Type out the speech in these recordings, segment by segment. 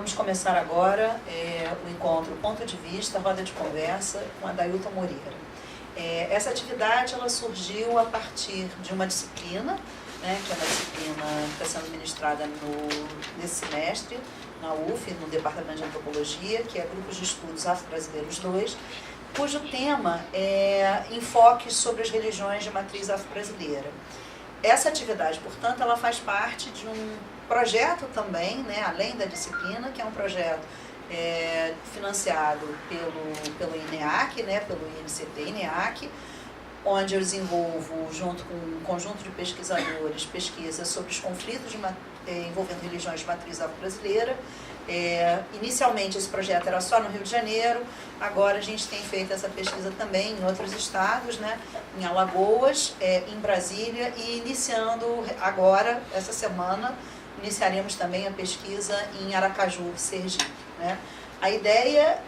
Vamos começar agora o encontro Ponto de Vista, Roda de Conversa, com Adailton Moreira. Essa atividade ela surgiu a partir de uma disciplina, né, que é uma disciplina que está sendo ministrada nesse semestre, na UF, no Departamento de Antropologia, que é Grupos de Estudos Afro-Brasileiros 2, cujo tema é enfoques sobre as religiões de matriz afro-brasileira. Essa atividade, portanto, ela faz parte de um projeto também, né, além da disciplina, que é um projeto financiado pelo INEAC, né, pelo INCT-INEAC, onde eu desenvolvo, junto com um conjunto de pesquisadores, pesquisas sobre os conflitos envolvendo religiões de matriz afro-brasileira. Inicialmente esse projeto era só no Rio de Janeiro, agora a gente tem feito essa pesquisa também em outros estados, né, em Alagoas, em Brasília, e iniciando agora, essa semana, iniciaremos também a pesquisa em Aracaju, Sergipe, né. A ideia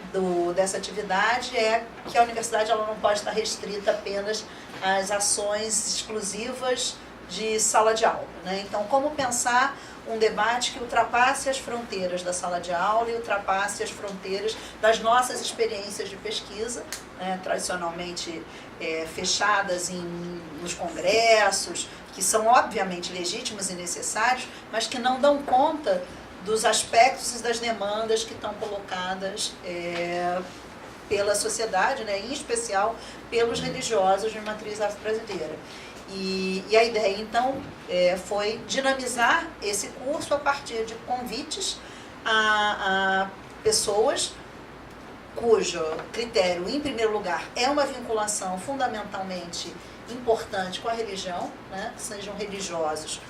dessa atividade é que a universidade ela não pode estar restrita apenas às ações exclusivas de sala de aula, né? Então, como pensar um debate que ultrapasse as fronteiras da sala de aula e ultrapasse as fronteiras das nossas experiências de pesquisa, né, tradicionalmente fechadas nos congressos, que são obviamente legítimos e necessários, mas que não dão conta dos aspectos e das demandas que estão colocadas pela sociedade, né, em especial pelos religiosos de matriz afro-brasileira. E a ideia, então, foi dinamizar esse curso a partir de convites a pessoas cujo critério, em primeiro lugar, é uma vinculação fundamentalmente importante com a religião, né, que sejam religiosos,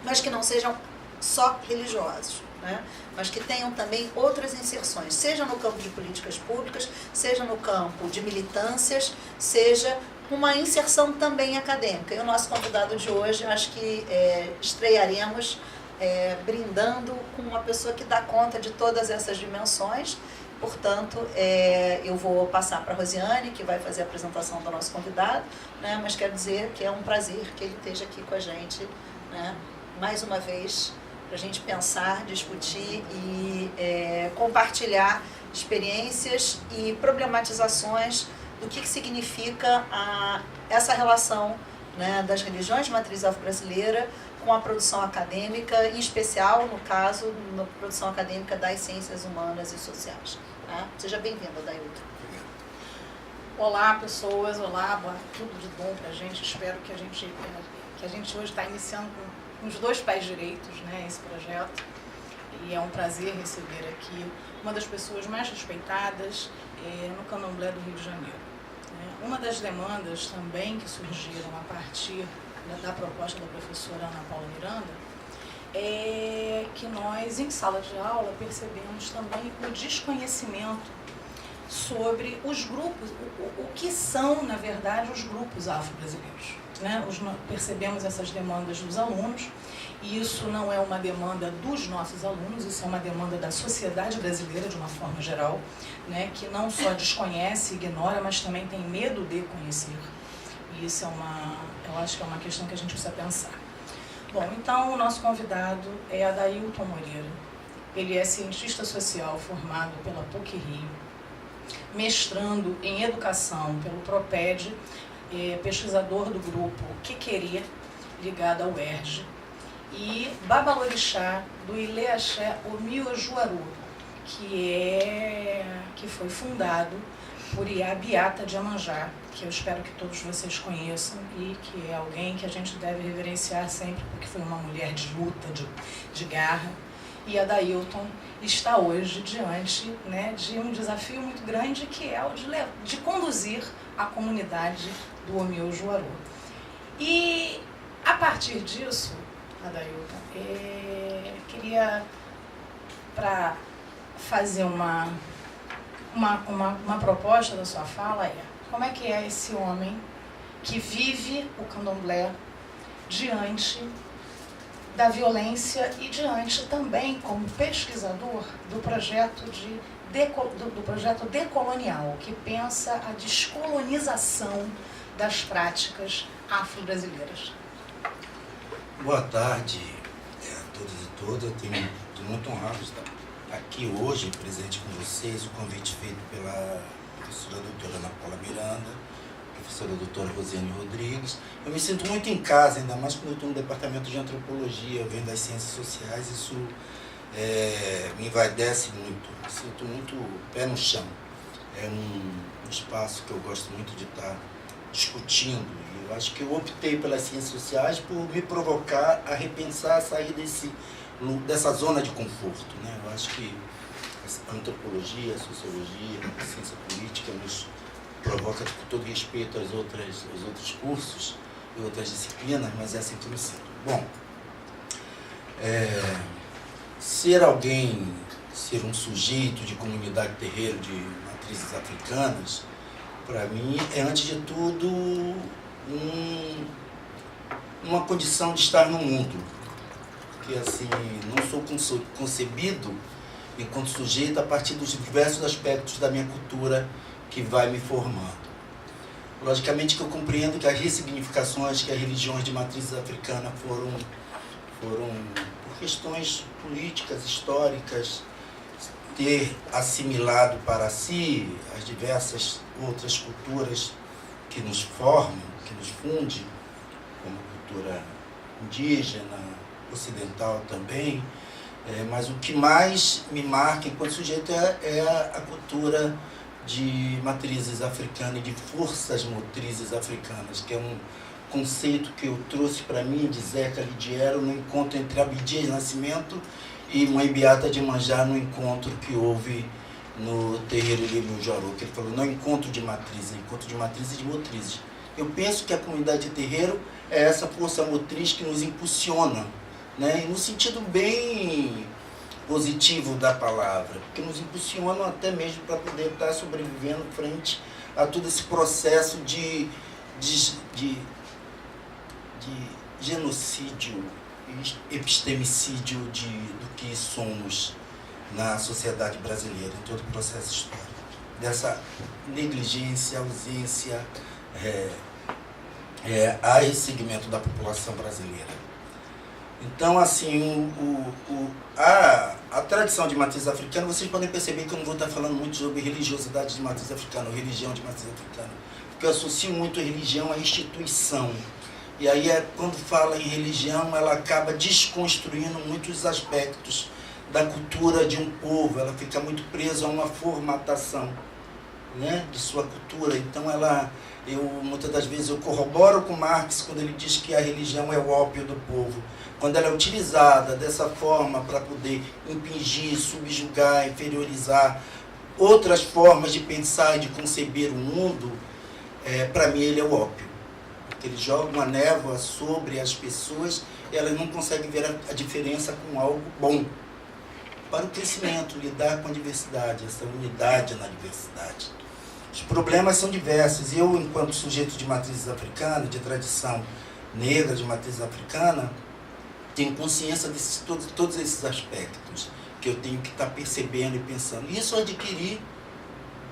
mas que não sejam só religiosos, né, mas que tenham também outras inserções, seja no campo de políticas públicas, seja no campo de militâncias, seja uma inserção também acadêmica. E o nosso convidado de hoje, acho que estrearemos brindando com uma pessoa que dá conta de todas essas dimensões. Portanto, eu vou passar para a Rosiane, que vai fazer a apresentação do nosso convidado, né, mas quero dizer que é um prazer que ele esteja aqui com a gente, né, mais uma vez, para a gente pensar, discutir e compartilhar experiências e problematizações do que significa essa relação, né, das religiões de matriz afro-brasileira com a produção acadêmica, em especial, no caso, na produção acadêmica das ciências humanas e sociais. Tá? Seja bem-vindo, Adailton. Olá, pessoas. Olá, tudo de bom para a gente. Espero que a gente hoje está iniciando com os dois pés direitos, né, esse projeto. E é um prazer receber aqui uma das pessoas mais respeitadas no Candomblé do Rio de Janeiro. Uma das demandas também que surgiram a partir da proposta da professora Ana Paula Miranda é que nós, em sala de aula, percebemos também o desconhecimento sobre os grupos, o que são, na verdade, os grupos afro-brasileiros, né? Percebemos essas demandas dos alunos, e isso não é uma demanda dos nossos alunos, isso é uma demanda da sociedade brasileira, de uma forma geral, né, que não só desconhece, ignora, mas também tem medo de conhecer. E isso eu acho que é uma questão que a gente precisa pensar. Bom, então o nosso convidado é Adailton Moreira. Ele é cientista social formado pela PUC-Rio, mestrando em educação pelo PROPED, pesquisador do grupo Quequerê, ligado ao UERJ, e babalorixá do Ilê-Axé Omiojuaru, que foi fundado por Iá Beata de Iemanjá, que eu espero que todos vocês conheçam e que é alguém que a gente deve reverenciar sempre, porque foi uma mulher de luta, de garra. E Adailton está hoje diante, né, de um desafio muito grande, que é o de conduzir a comunidade do Omiojuaru. E, a partir disso, Adailton, queria, para fazer uma proposta da sua fala, como é que é esse homem que vive o candomblé diante da violência e diante também, como pesquisador, do projeto decolonial, que pensa a descolonização das práticas afro-brasileiras. Boa tarde a todos e todas. Eu estou muito honrado de estar aqui hoje, presente com vocês, o convite feito pela professora doutora Ana Paula Miranda, professora doutora Rosiane Rodrigues. Eu me sinto muito em casa, ainda mais quando eu estou no departamento de antropologia, eu venho das ciências sociais, isso me envaidece muito, me sinto muito pé no chão. É um espaço que eu gosto muito de estar discutindo, e eu acho que eu optei pelas ciências sociais por me provocar a repensar, a sair dessa zona de conforto, né? Eu acho que a antropologia, a sociologia, a ciência política nos provoca, com todo respeito aos outros cursos e outras disciplinas, mas é assim que eu me sinto. Bom, ser um sujeito de comunidade terreiro de matrizes africanas, para mim, é antes de tudo uma condição de estar no mundo. Porque assim, não sou concebido enquanto sujeito a partir dos diversos aspectos da minha cultura que vai me formando. Logicamente que eu compreendo que as ressignificações que as religiões de matrizes africanas foram por questões políticas, históricas, ter assimilado para si as diversas outras culturas que nos formam, que nos fundem, como a cultura indígena, ocidental também, mas o que mais me marca enquanto sujeito é a cultura de matrizes africanas e de forças motrizes africanas, que é um conceito que eu trouxe para mim de Zeca Lidiero no encontro entre Abdias Nascimento e Mãe Beata de Manjá, no encontro que houve no terreiro de Ilujorô, que ele falou, não é encontro de matrizes, é encontro de matrizes e de motrizes. Eu penso que a comunidade de terreiro é essa força motriz que nos impulsiona, né? E no sentido bem positivo da palavra, que nos impulsiona até mesmo para poder estar sobrevivendo frente a todo esse processo de genocídio, epistemicídio do que somos na sociedade brasileira, em todo o processo histórico. Dessa negligência, ausência a esse segmento da população brasileira. Então, assim, a tradição de matriz africana, vocês podem perceber que eu não vou estar falando muito sobre religiosidade de matriz africana, ou religião de matriz africana, porque eu associo muito a religião à instituição. E aí, quando fala em religião, ela acaba desconstruindo muitos aspectos da cultura de um povo, ela fica muito presa a uma formatação, né, de sua cultura. Então, muitas das vezes eu corroboro com Marx quando ele diz que a religião é o ópio do povo. Quando ela é utilizada dessa forma para poder impingir, subjugar, inferiorizar outras formas de pensar e de conceber o mundo, para mim ele é o ópio. Porque ele joga uma névoa sobre as pessoas e elas não conseguem ver a diferença com algo bom. Para o crescimento, lidar com a diversidade, essa unidade na diversidade. Os problemas são diversos. Eu, enquanto sujeito de matrizes africanas, de tradição negra de matriz africana, tenho consciência de todos esses aspectos que eu tenho que estar percebendo e pensando. Isso eu adquiri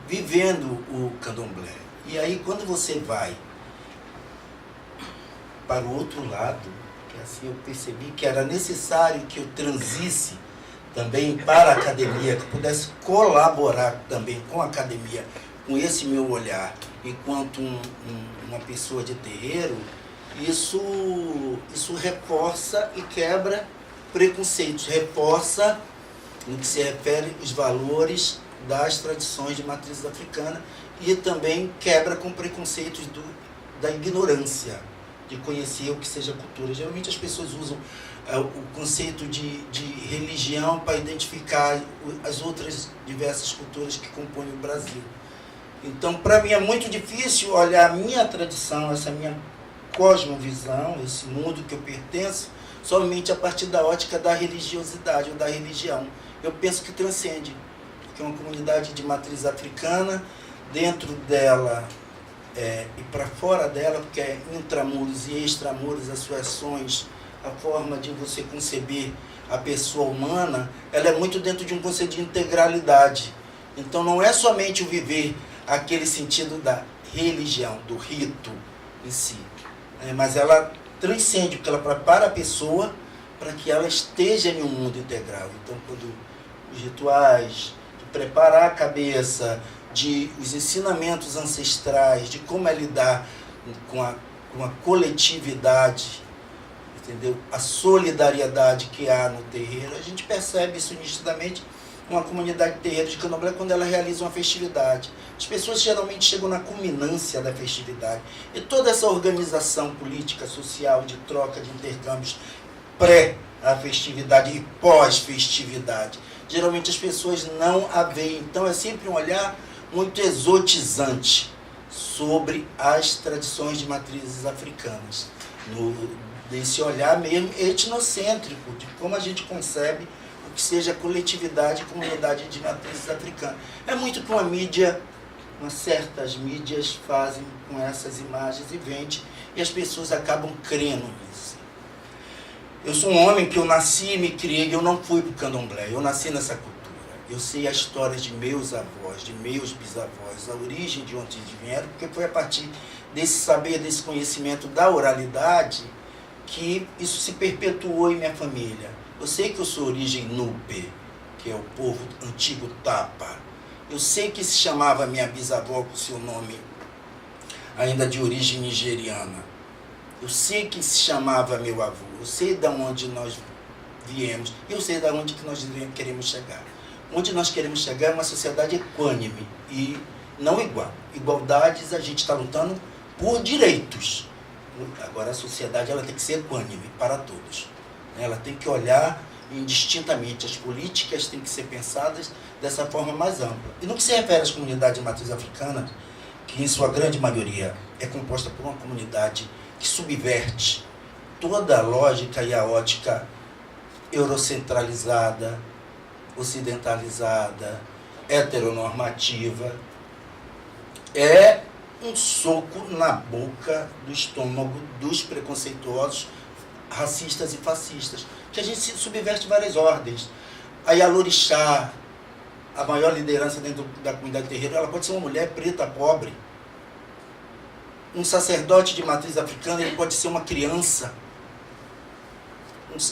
vivendo o candomblé. E aí, quando você vai para o outro lado, que assim eu percebi que era necessário que eu transisse também para a academia, que eu pudesse colaborar também com a academia, com esse meu olhar, enquanto uma pessoa de terreiro, isso reforça e quebra preconceitos, reforça, no que se refere os valores das tradições de matriz africana e também quebra com preconceitos da ignorância, de conhecer o que seja cultura. Geralmente as pessoas usam o conceito de religião para identificar as outras diversas culturas que compõem o Brasil. Então, para mim é muito difícil olhar a minha tradição, essa minha cosmovisão, esse mundo que eu pertenço, somente a partir da ótica da religiosidade ou da religião. Eu penso que transcende, porque é uma comunidade de matriz africana, dentro dela e para fora dela, porque é intramuros e extramuros, as suas ações, a forma de você conceber a pessoa humana, ela é muito dentro de um conceito de integralidade. Então não é somente o viver aquele sentido da religião, do rito em si, mas ela transcende, porque ela prepara a pessoa para que ela esteja em um mundo integral. Então, quando os rituais, de preparar a cabeça, de os ensinamentos ancestrais, de como é lidar com a coletividade, entendeu? A solidariedade que há no terreiro. A gente percebe isso nitidamente numa comunidade de terreiro de candomblé quando ela realiza uma festividade. As pessoas geralmente chegam na culminância da festividade. E toda essa organização política, social, de troca, de intercâmbios pré a festividade e pós-festividade, geralmente as pessoas não a veem. Então é sempre um olhar muito exotizante sobre as tradições de matrizes africanas. Desse olhar mesmo etnocêntrico, de como a gente concebe o que seja coletividade e comunidade de matrizes africanas. É muito que uma mídia, certas mídias fazem com essas imagens e vendem, e as pessoas acabam crendo nisso. Eu sou um homem que eu nasci e me criei, eu não fui para o candomblé, eu nasci nessa cultura. Eu sei a história de meus avós, de meus bisavós, a origem de onde eles vieram, porque foi a partir desse saber, desse conhecimento da oralidade, que isso se perpetuou em minha família. Eu sei que eu sou origem Nupe, que é o povo antigo Tapa. Eu sei que se chamava minha bisavó com seu nome ainda de origem nigeriana. Eu sei que se chamava meu avô. Eu sei de onde nós viemos. E eu sei de onde que nós queremos chegar. Onde nós queremos chegar é uma sociedade equânime e não igual. Igualdades, a gente está lutando por direitos. Agora a sociedade ela tem que ser equânime para todos. Ela tem que olhar indistintamente. As políticas têm que ser pensadas dessa forma mais ampla. E no que se refere às comunidades de matriz africana, que em sua grande maioria é composta por uma comunidade que subverte toda a lógica e a ótica eurocentralizada, ocidentalizada, heteronormativa, é um soco na boca do estômago dos preconceituosos, racistas e fascistas, que a gente se subverte várias ordens. A Yalorixá, a maior liderança dentro da comunidade terreira, ela pode ser uma mulher preta, pobre. Um sacerdote de matriz africana, ele pode ser uma criança.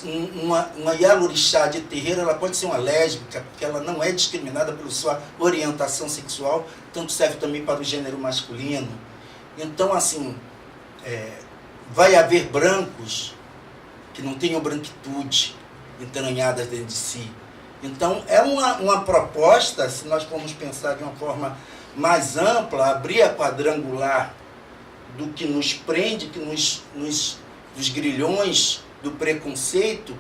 Uma Yalorixá de terreiro, ela pode ser uma lésbica, porque ela não é discriminada pela sua orientação sexual, tanto serve também para o gênero masculino. Então, assim, vai haver brancos que não tenham branquitude entranhadas dentro de si. Então, é uma proposta, se nós formos pensar de uma forma mais ampla, abrir a quadrangular do que nos prende, que dos grilhões do preconceito,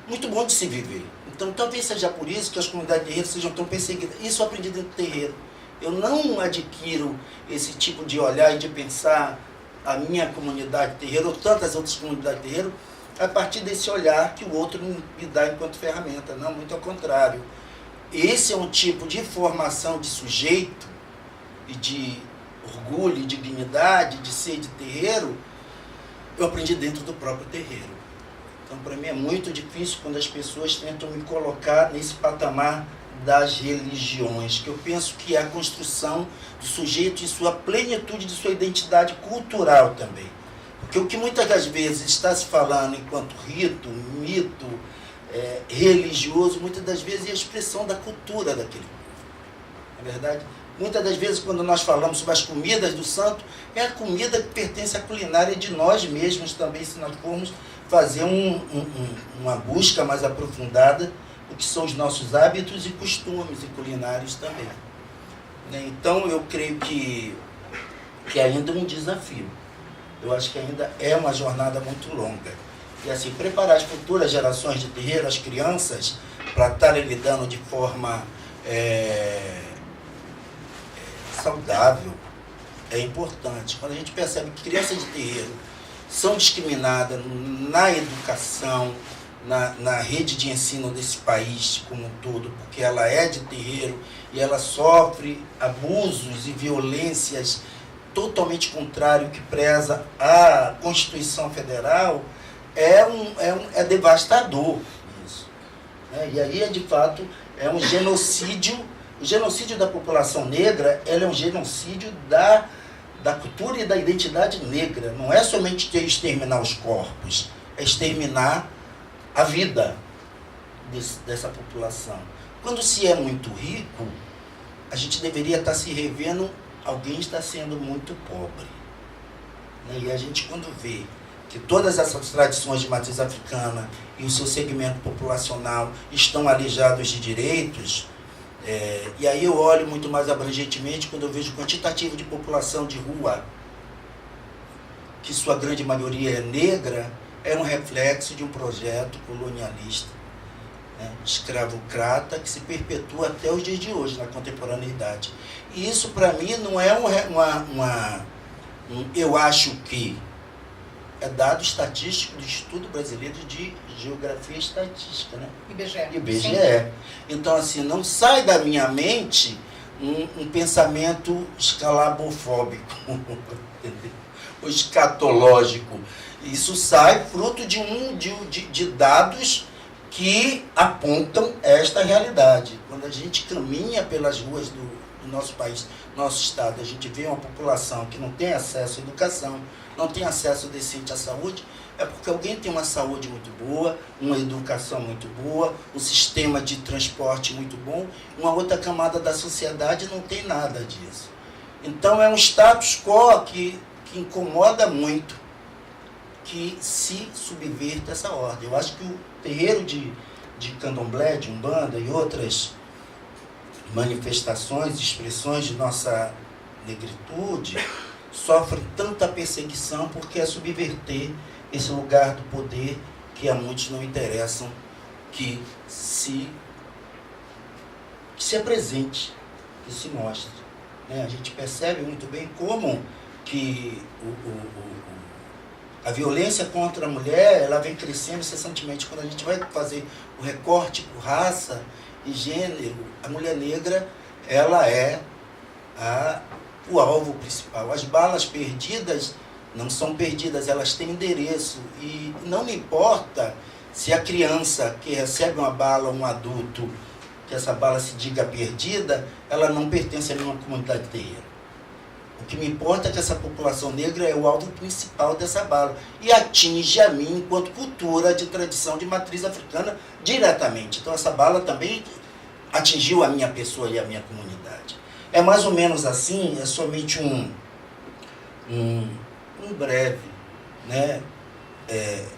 muito bom de se viver. Então, talvez seja por isso que as comunidades de terreiro sejam tão perseguidas. Isso eu aprendi dentro do terreiro. Eu não adquiro esse tipo de olhar e de pensar a minha comunidade de terreiro ou tantas outras comunidades de terreiro a partir desse olhar que o outro me dá enquanto ferramenta. Não, muito ao contrário. Esse é um tipo de formação de sujeito e de orgulho, de dignidade, de ser de terreiro, eu aprendi dentro do próprio terreiro. Então, para mim é muito difícil quando as pessoas tentam me colocar nesse patamar das religiões, que eu penso que é a construção do sujeito em sua plenitude de sua identidade cultural também. Porque o que muitas das vezes está se falando enquanto rito, mito, religioso, muitas das vezes é a expressão da cultura daquele povo. Não é verdade? Muitas das vezes, quando nós falamos sobre as comidas do santo, é a comida que pertence à culinária de nós mesmos também, se nós formos fazer uma busca mais aprofundada do que são os nossos hábitos e costumes e culinários também. Então, eu creio que ainda é um desafio. Eu acho que ainda é uma jornada muito longa. E assim, preparar as futuras gerações de terreiro, as crianças, para estarem lidando de forma saudável, é importante. Quando a gente percebe que crianças de terreiro são discriminadas na educação, na rede de ensino desse país como um todo, porque ela é de terreiro e ela sofre abusos e violências totalmente contrário que preza a Constituição Federal, é devastador isso. E aí, de fato, é um genocídio. O genocídio da população negra, ela é um genocídio da cultura e da identidade negra. Não é somente exterminar os corpos, é exterminar a vida. dessa população. Quando se é muito rico, a gente deveria estar se revendo, alguém está sendo muito pobre. Né? E a gente, quando vê que todas essas tradições de matriz africana e o seu segmento populacional estão alijados de direitos, e aí eu olho muito mais abrangentemente quando eu vejo o quantitativo de população de rua, que sua grande maioria é negra, é um reflexo de um projeto colonialista, né, escravocrata, que se perpetua até os dias de hoje, na contemporaneidade. E isso, para mim, não é eu acho que é dado estatístico do Instituto Brasileiro de Geografia e Estatística, né? IBGE. Sim. Então, assim, não sai da minha mente um pensamento escalabofóbico, ou escatológico. Isso sai fruto de dados que apontam esta realidade. Quando a gente caminha pelas ruas do nosso país, nosso estado, a gente vê uma população que não tem acesso à educação, não tem acesso decente à saúde, é porque alguém tem uma saúde muito boa, uma educação muito boa, um sistema de transporte muito bom, uma outra camada da sociedade não tem nada disso. Então é um status quo que incomoda muito que se subverta essa ordem. Eu acho que o terreiro de candomblé, de umbanda e outras manifestações, expressões de nossa negritude sofrem tanta perseguição porque é subverter esse lugar do poder que a muitos não interessam que se apresente, que se mostre. Né? A gente percebe muito bem como que a violência contra a mulher ela vem crescendo incessantemente. Quando a gente vai fazer o recorte por raça e gênero, a mulher negra ela é o alvo principal. As balas perdidas não são perdidas, elas têm endereço. E não me importa se a criança que recebe uma bala, um adulto, que essa bala se diga perdida, ela não pertence a nenhuma comunidade terreira. O que me importa é que essa população negra é o alvo principal dessa bala e atinge a mim, enquanto cultura de tradição de matriz africana, diretamente. Então essa bala também atingiu a minha pessoa e a minha comunidade. É mais ou menos assim, é somente um breve, né,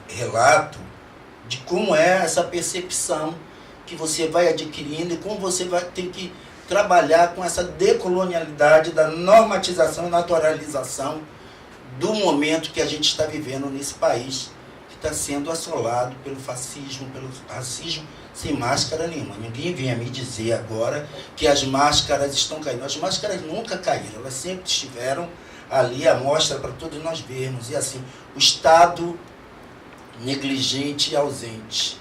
relato de como é essa percepção que você vai adquirindo e como você vai ter que trabalhar com essa decolonialidade da normatização e naturalização do momento que a gente está vivendo nesse país, que está sendo assolado pelo fascismo, pelo racismo, sem máscara nenhuma. Ninguém venha me dizer agora que as máscaras estão caindo. As máscaras nunca caíram, elas sempre estiveram ali à mostra para todos nós vermos. E assim, o Estado negligente e ausente,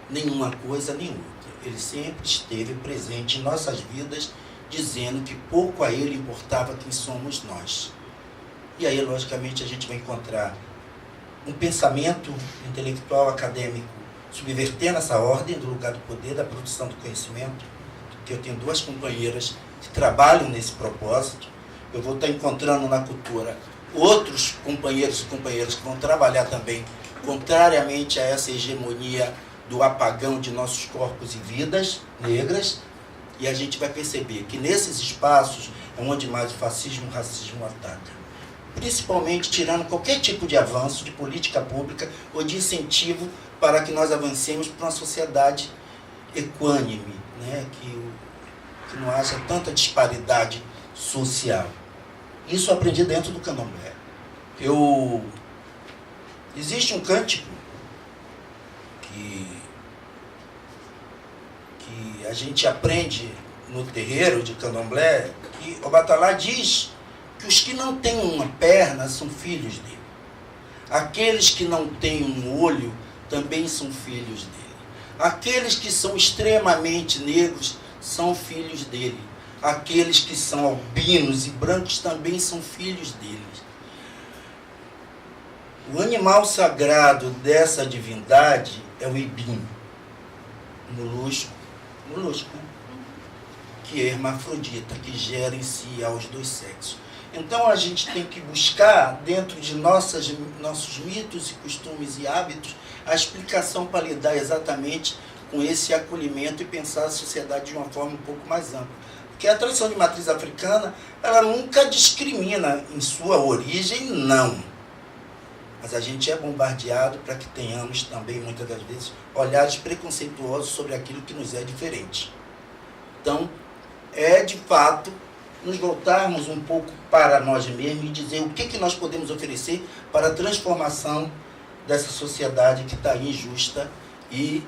nenhuma coisa nem outra. Ele sempre esteve presente em nossas vidas, dizendo que pouco a ele importava quem somos nós. E aí, logicamente, a gente vai encontrar um pensamento intelectual, acadêmico, subvertendo essa ordem do lugar do poder, da produção do conhecimento, que eu tenho duas companheiras que trabalham nesse propósito. Eu vou estar encontrando na cultura outros companheiros e companheiras que vão trabalhar também, contrariamente a essa hegemonia do apagão de nossos corpos e vidas negras, e a gente vai perceber que nesses espaços é onde mais o fascismo e o racismo atacam. Principalmente tirando qualquer tipo de avanço de política pública ou de incentivo para que nós avancemos para uma sociedade equânime, né? que não haja tanta disparidade social. Isso eu aprendi dentro do candomblé. Existe um cântico que a gente aprende no terreiro de candomblé, que o Batalá diz que os que não têm uma perna são filhos dele. Aqueles que não têm um olho também são filhos dele. Aqueles que são extremamente negros são filhos dele. Aqueles que são albinos e brancos também são filhos dele. O animal sagrado dessa divindade é o ibim, molusco, que é hermafrodita, que gera em si aos dois sexos. Então a gente tem que buscar, dentro de nossos mitos e costumes e hábitos, a explicação para lidar exatamente com esse acolhimento e pensar a sociedade de uma forma um pouco mais ampla. Porque a tradição de matriz africana, ela nunca discrimina em sua origem, não. Mas a gente é bombardeado para que tenhamos também, muitas das vezes, olhares preconceituosos sobre aquilo que nos é diferente. Então, é de fato nos voltarmos um pouco para nós mesmos e dizer o que nós podemos oferecer para a transformação dessa sociedade que está injusta e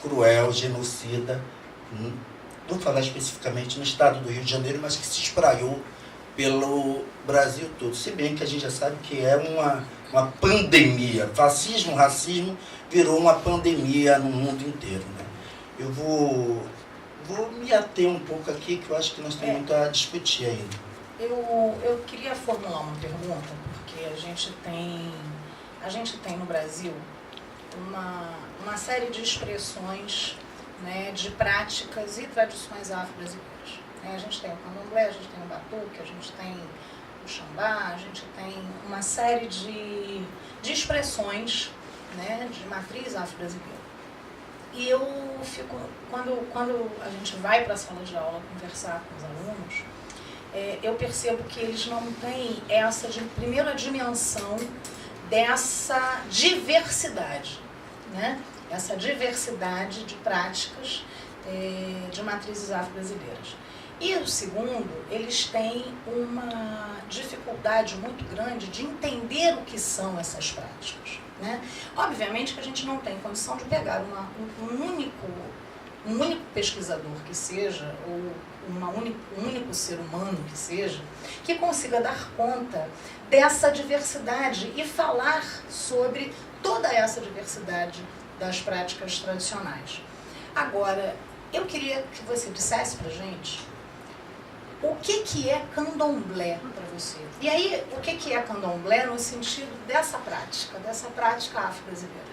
cruel, genocida. Vou falar especificamente no estado do Rio de Janeiro, mas que se espraiou pelo Brasil todo. Se bem que a gente já sabe que é uma pandemia. Fascismo, racismo virou uma pandemia no mundo inteiro, né? Eu vou me ater um pouco aqui, que eu acho que nós temos muito a discutir ainda. Eu queria formular uma pergunta, porque a gente tem no Brasil uma série de expressões, né, de práticas e tradições afro-brasileiras. A gente tem o candomblé, a gente tem o batuque, a gente tem o xambá, a gente tem uma série de expressões, né, de matriz afro-brasileira. E eu fico, quando a gente vai para a sala de aula conversar com os alunos, eu percebo que eles não têm essa primeira dimensão dessa diversidade, né? Essa diversidade de práticas de matrizes afro-brasileiras. E o segundo, eles têm uma dificuldade muito grande de entender o que são essas práticas, né? Obviamente que a gente não tem condição de pegar um único pesquisador que seja, ou um único ser humano que seja, que consiga dar conta dessa diversidade e falar sobre toda essa diversidade das práticas tradicionais. Agora, eu queria que você dissesse pra gente o que é candomblé para você. E aí, o que é candomblé no sentido dessa prática afro-brasileira?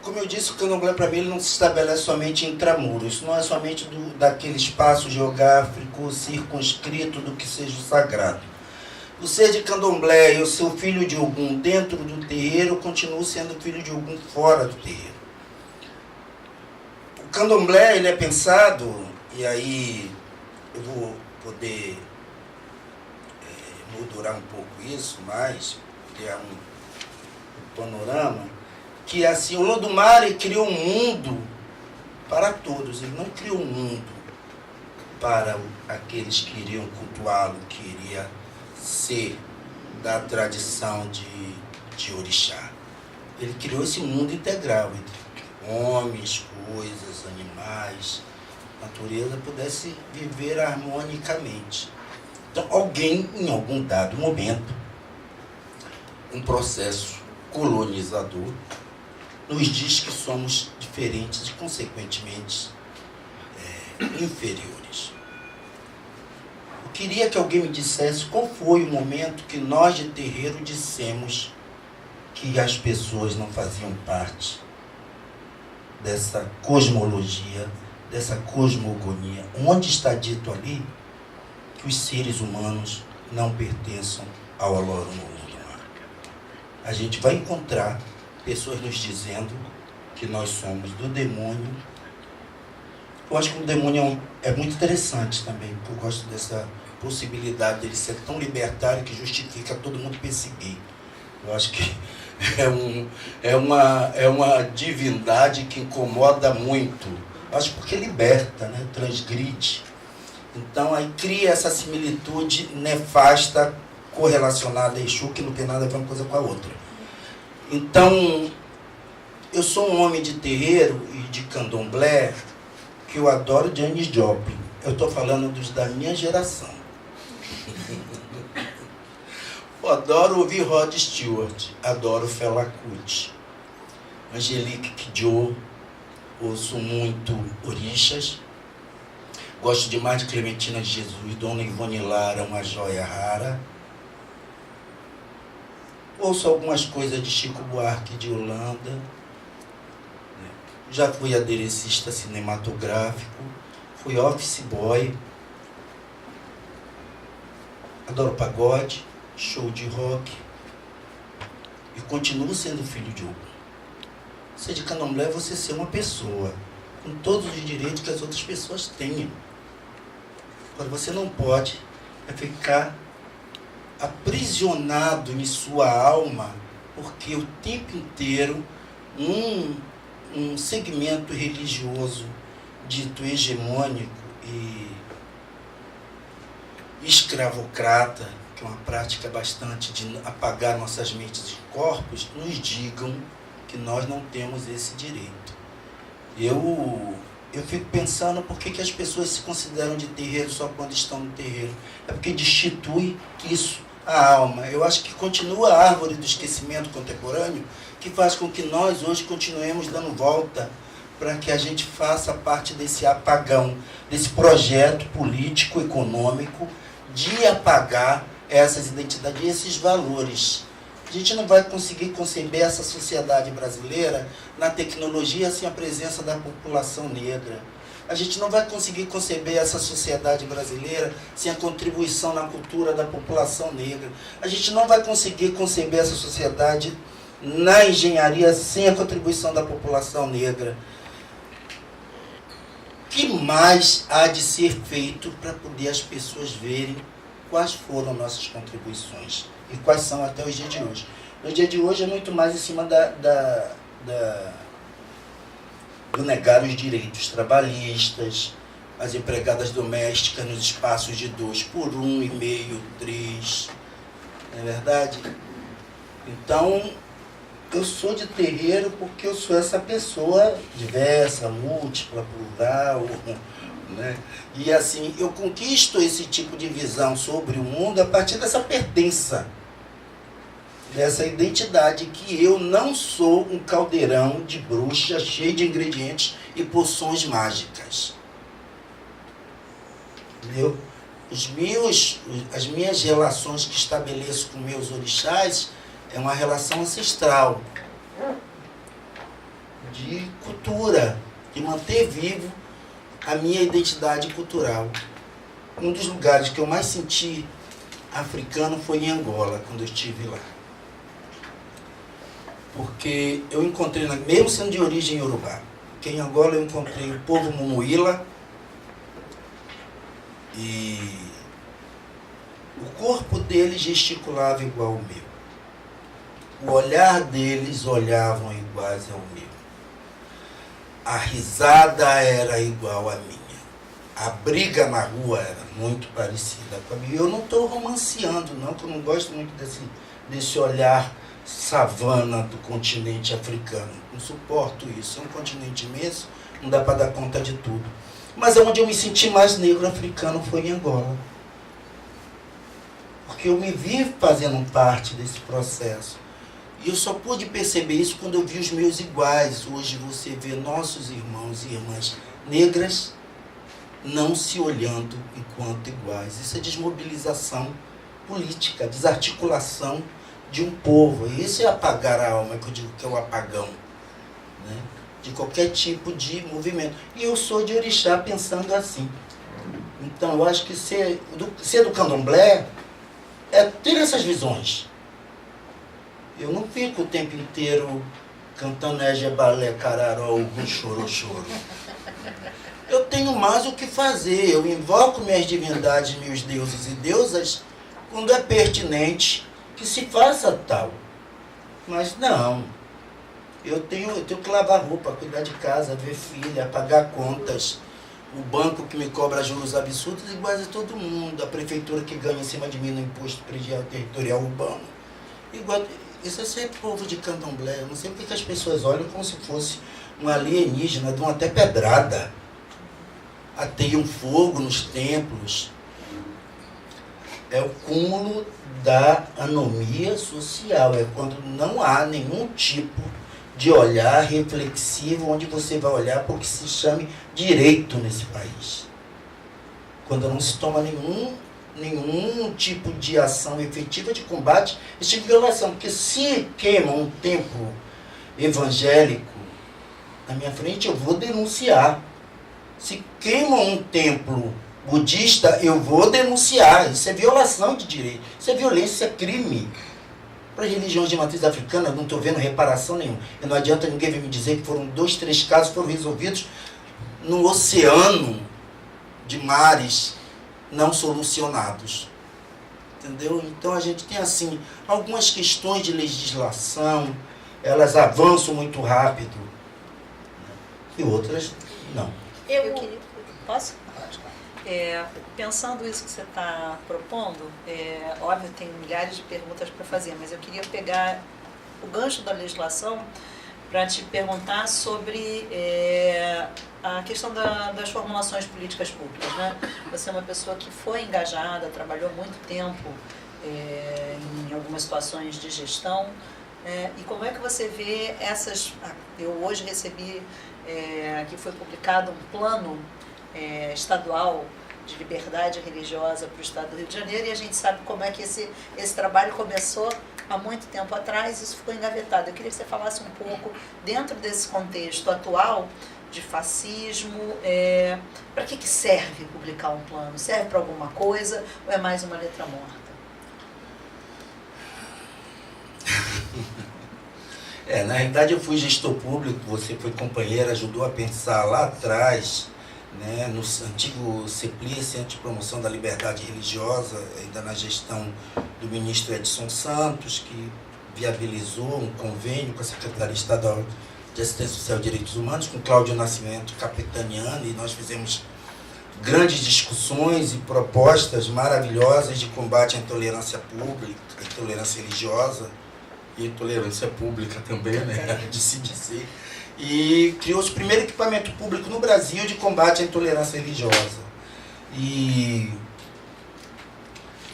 Como eu disse, o candomblé para mim ele não se estabelece somente em intramuros. Isso não é somente daquele espaço geográfico circunscrito do que seja o sagrado. O ser de candomblé e o seu filho de Ogum dentro do terreiro continua sendo filho de Ogum fora do terreiro. O candomblé ele é pensado, e aí eu vou poder moldurar um pouco isso, mas criar um panorama, que assim, o Olodumare criou um mundo para todos, ele não criou um mundo para aqueles que iriam cultuá-lo, que iria ser da tradição de orixá. Ele criou esse mundo integral, entre homens, coisas, animais, natureza pudesse viver harmonicamente. Então, alguém, em algum dado momento, um processo colonizador, nos diz que somos diferentes e, consequentemente, inferiores. Eu queria que alguém me dissesse qual foi o momento que nós de terreiro dissemos que as pessoas não faziam parte dessa cosmologia, dessa cosmogonia. Onde está dito ali que os seres humanos não pertençam ao Olorum Olodumare? A gente vai encontrar pessoas nos dizendo que nós somos do demônio. Eu acho que o demônio é muito interessante também, porque eu gosto dessa possibilidade dele ser tão libertário que justifica todo mundo perseguir. Eu acho que é uma divindade que incomoda muito. Eu acho porque liberta, né? Transgride. Então aí cria essa similitude nefasta correlacionada a Exu, que não tem nada a ver uma coisa com a outra. Então, eu sou um homem de terreiro e de candomblé que eu adoro Janis Joplin. Eu estou falando dos da minha geração. Eu adoro ouvir Rod Stewart, adoro Fela Kuti, Angelique Kidjo, ouço muito orixas, gosto demais de Clementina de Jesus, Dona Ivone Lara, uma joia rara. Ouço algumas coisas de Chico Buarque de Holanda. Já fui aderecista cinematográfico, fui office boy. Adoro pagode, show de rock. E continuo sendo filho de Ogum. Ser de candomblé é você ser uma pessoa, com todos os direitos que as outras pessoas tenham. Agora, você não pode ficar aprisionado em sua alma, porque o tempo inteiro um segmento religioso dito hegemônico e escravocrata, que é uma prática bastante de apagar nossas mentes e corpos, nos digam que nós não temos esse direito. Eu fico pensando por que as pessoas se consideram de terreiro só quando estão no terreiro. É porque destitui isso, a alma. Eu acho que continua a árvore do esquecimento contemporâneo, que faz com que nós hoje continuemos dando volta para que a gente faça parte desse apagão, desse projeto político, econômico, de apagar essas identidades e esses valores. A gente não vai conseguir conceber essa sociedade brasileira na tecnologia sem a presença da população negra. A gente não vai conseguir conceber essa sociedade brasileira sem a contribuição na cultura da população negra. A gente não vai conseguir conceber essa sociedade na engenharia sem a contribuição da população negra. O que mais há de ser feito para poder as pessoas verem quais foram nossas contribuições e quais são até os dias de hoje? No dia de hoje é muito mais em cima do negar os direitos trabalhistas, as empregadas domésticas nos espaços de 2 por 1,5, 3, não é verdade? Então, eu sou de terreiro porque eu sou essa pessoa diversa, múltipla, plural, né? E assim, eu conquisto esse tipo de visão sobre o mundo a partir dessa pertença, dessa identidade, que eu não sou um caldeirão de bruxa cheio de ingredientes e poções mágicas. Entendeu? As minhas relações que estabeleço com meus orixás é uma relação ancestral, de cultura, de manter vivo a minha identidade cultural. Um dos lugares que eu mais senti africano foi em Angola, quando eu estive lá. Porque eu encontrei, mesmo sendo de origem iorubá, porque em Angola eu encontrei o povo Mumuíla, e o corpo deles gesticulava igual ao meu. O olhar deles olhavam iguais ao meu. A risada era igual à minha. A briga na rua era muito parecida com a minha. Eu não estou romanceando, não, porque eu não gosto muito desse olhar savana do continente africano. Não suporto isso. É um continente imenso, não dá para dar conta de tudo. Mas onde eu me senti mais negro africano foi em Angola. Porque eu me vi fazendo parte desse processo. E eu só pude perceber isso quando eu vi os meus iguais. Hoje você vê nossos irmãos e irmãs negras não se olhando enquanto iguais. Isso é desmobilização política, desarticulação de um povo. E isso é apagar a alma, que eu digo que é o apagão, né? De qualquer tipo de movimento. E eu sou de orixá pensando assim. Então eu acho que ser do candomblé é ter essas visões. Eu não fico o tempo inteiro cantando Égea, Balé, Cararó, Choro, Choro. Eu tenho mais o que fazer. Eu invoco minhas divindades, meus deuses e deusas, quando é pertinente que se faça tal. Mas não. Eu tenho que lavar roupa, cuidar de casa, ver filha, pagar contas. O banco que me cobra juros absurdos iguais a todo mundo. A prefeitura que ganha em cima de mim no imposto predial territorial urbano. Igual. Isso é ser povo de candomblé. Eu não sei porque as pessoas olham como se fosse um alienígena, dão até pedrada. Ateiam fogo nos templos. É o cúmulo da anomia social. É quando não há nenhum tipo de olhar reflexivo, onde você vai olhar para o que se chame direito nesse país. Quando não se toma nenhum tipo de ação efetiva de combate a esse tipo de violação. Porque se queima um templo evangélico na minha frente, eu vou denunciar. Se queima um templo budista, eu vou denunciar. Isso é violação de direito. Isso é violência, isso é crime. Para as religiões de matriz africana, eu não estou vendo reparação nenhuma. E não adianta ninguém vir me dizer que foram 2, 3 casos que foram resolvidos no oceano de mares não solucionados. Entendeu? Então a gente tem assim, algumas questões de legislação, elas avançam muito rápido, e outras não. Eu queria... Posso? Pensando isso que você está propondo, óbvio, tem milhares de perguntas para fazer, mas eu queria pegar o gancho da legislação para te perguntar sobre a questão das formulações políticas públicas, né? Você é uma pessoa que foi engajada, trabalhou muito tempo em algumas situações de gestão, e como é que você vê essas... Eu hoje recebi que foi publicado um plano estadual de liberdade religiosa para o estado do Rio de Janeiro, e a gente sabe como é que esse trabalho começou há muito tempo atrás, isso ficou engavetado. Eu queria que você falasse um pouco, dentro desse contexto atual de fascismo, para que serve publicar um plano? Serve para alguma coisa ou é mais uma letra morta? Na realidade eu fui gestor público, você foi companheira, ajudou a pensar lá atrás, né, no antigo CEPLI, Centro de Promoção da Liberdade Religiosa, ainda na gestão do ministro Edson Santos, que viabilizou um convênio com a Secretaria Estadual de Assistência Social e Direitos Humanos, com Cláudio Nascimento capitaneando, e nós fizemos grandes discussões e propostas maravilhosas de combate à intolerância pública, à intolerância religiosa e intolerância pública também, né, de se dizer. E criou-se o primeiro equipamento público no Brasil de combate à intolerância religiosa. E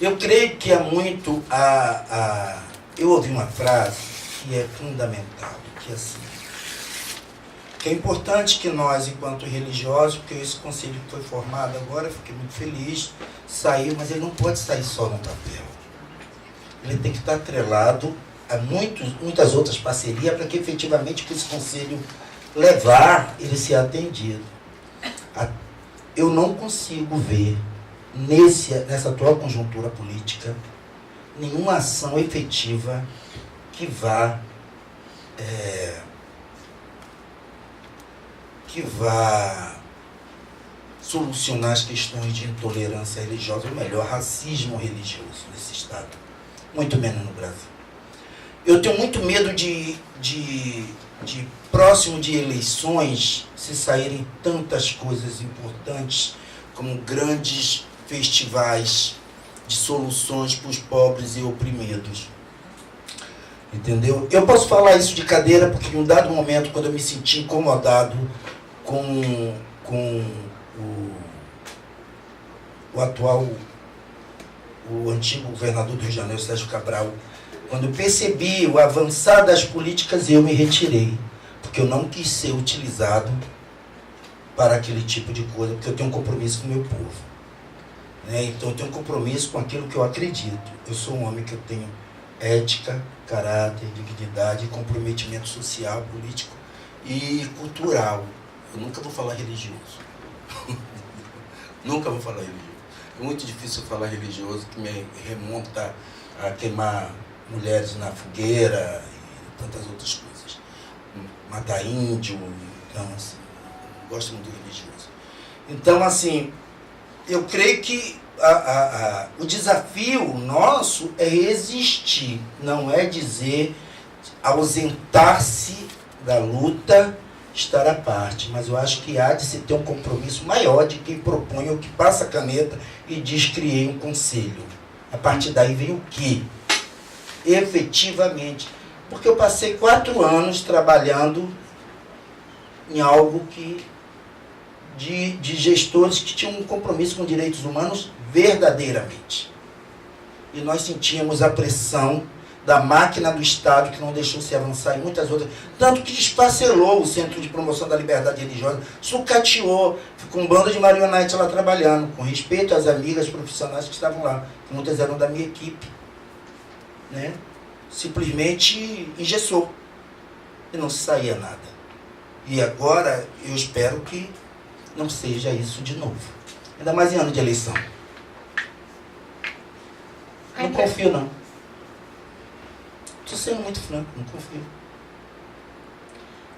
eu creio que é muito eu ouvi uma frase que é fundamental, que é assim, que é importante que nós, enquanto religiosos, porque esse conselho que foi formado agora, fiquei muito feliz, saiu, mas ele não pode sair só no papel. Ele tem que estar atrelado a muitas outras parcerias para que efetivamente esse conselho levar ele ser atendido. Eu não consigo ver nessa atual conjuntura política nenhuma ação efetiva que vá solucionar as questões de intolerância religiosa, ou melhor, racismo religioso nesse estado, muito menos no Brasil. Eu tenho muito medo de próximo de eleições se saírem tantas coisas importantes como grandes festivais de soluções para os pobres e oprimidos. Entendeu? Eu posso falar isso de cadeira porque em um dado momento, quando eu me senti incomodado com o antigo governador do Rio de Janeiro, Sérgio Cabral, quando eu percebi o avançar das políticas, eu me retirei, porque eu não quis ser utilizado para aquele tipo de coisa, porque eu tenho um compromisso com o meu povo. Então eu tenho um compromisso com aquilo que eu acredito. Eu sou um homem que eu tenho ética, caráter, dignidade, comprometimento social, político e cultural. Eu nunca vou falar religioso. Nunca vou falar religioso. É muito difícil falar religioso, que me remonta a queimar mulheres na fogueira e tantas outras coisas. Matar índio, então, assim, gosto muito do religioso. Então, assim, eu creio que o desafio nosso é resistir, não é dizer ausentar-se da luta, estar à parte, mas eu acho que há de se ter um compromisso maior de quem propõe ou que passa a caneta e diz criei um conselho. A partir daí vem o quê? Efetivamente, porque eu passei 4 anos trabalhando em algo de gestores que tinham um compromisso com direitos humanos verdadeiramente. E nós sentíamos a pressão da máquina do Estado que não deixou se avançar em muitas outras, tanto que esfacelou o Centro de Promoção da Liberdade Religiosa, sucateou, ficou um bando de marionete lá trabalhando, com respeito às amigas profissionais que estavam lá, que muitas eram da minha equipe. Simplesmente engessou e não se saía nada. E agora eu espero que não seja isso de novo, ainda mais em ano de eleição. Não confio não. Estou sendo muito franco, não confio.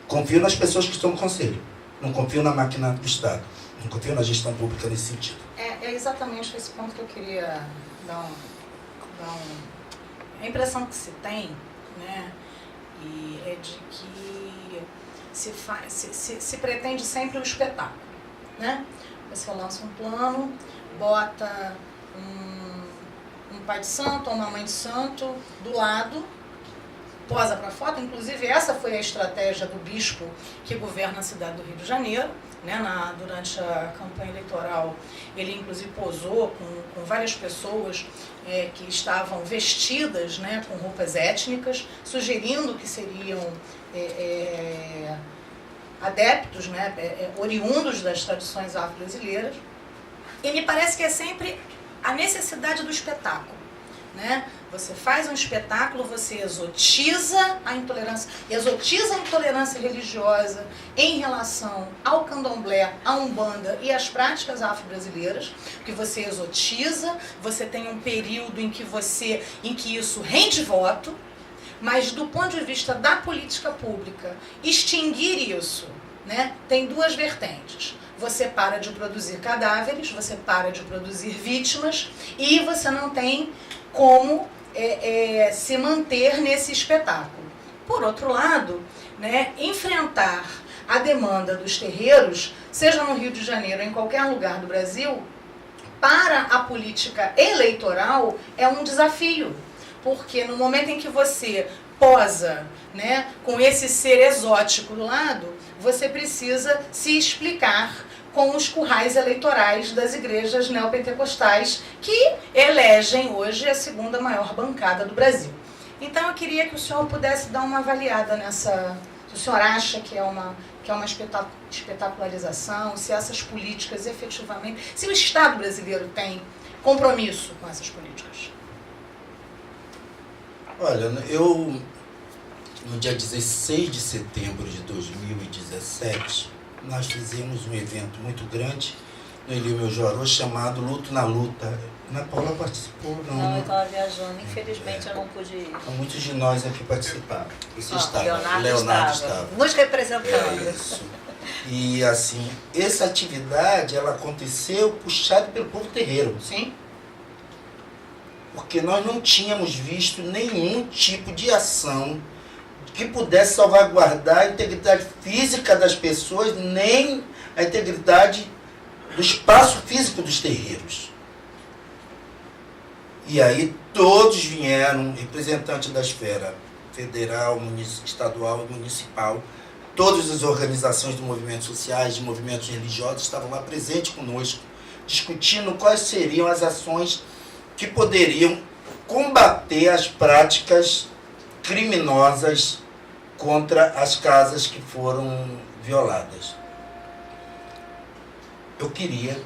Confio nas pessoas que estão no conselho. Não confio na máquina do Estado. Não confio na gestão pública nesse sentido. É exatamente esse ponto que eu queria dar A impressão que se tem, né, e é de que se pretende sempre um espetáculo, né? Você lança um plano, bota um pai de santo ou uma mãe de santo do lado, posa para foto. Inclusive essa foi a estratégia do bispo que governa a cidade do Rio de Janeiro, né? Durante a campanha eleitoral ele inclusive posou com várias pessoas que estavam vestidas, né, com roupas étnicas, sugerindo que seriam adeptos, né, oriundos das tradições afro-brasileiras. E me parece que é sempre a necessidade do espetáculo, né? Você faz um espetáculo, você exotiza a intolerância religiosa em relação ao candomblé, à umbanda e às práticas afro-brasileiras, porque você exotiza, você tem um período em que isso rende voto, mas do ponto de vista da política pública, extinguir isso, né, tem duas vertentes. Você para de produzir cadáveres, você para de produzir vítimas e você não tem como se manter nesse espetáculo. Por outro lado, né, enfrentar a demanda dos terreiros, seja no Rio de Janeiro ou em qualquer lugar do Brasil, para a política eleitoral é um desafio. Porque no momento em que você posa, né, com esse ser exótico do lado, você precisa se explicar com os currais eleitorais das igrejas neopentecostais que elegem hoje a segunda maior bancada do Brasil. Então eu queria que o senhor pudesse dar uma avaliada nessa... Se o senhor acha que é uma espetacularização, se essas políticas efetivamente... Se o Estado brasileiro tem compromisso com essas políticas. Olha, eu, no dia 16 de setembro de 2017, nós fizemos um evento muito grande no Elio Meu Jorô chamado Luto na Luta. Ana Paula participou? Não, eu estava viajando, infelizmente eu não pude ir. Então, muitos de nós aqui participaram. Você estava, Leonardo estava. Nos representando. Isso. E assim, essa atividade, ela aconteceu puxada pelo povo terreiro. Sim. Porque nós não tínhamos visto nenhum tipo de ação que pudesse salvaguardar a integridade física das pessoas, nem a integridade do espaço físico dos terreiros. E aí todos vieram, representantes da esfera federal, estadual e municipal, todas as organizações de movimentos sociais, de movimentos religiosos estavam lá presentes conosco, discutindo quais seriam as ações que poderiam combater as práticas criminosas contra as casas que foram violadas. Eu queria,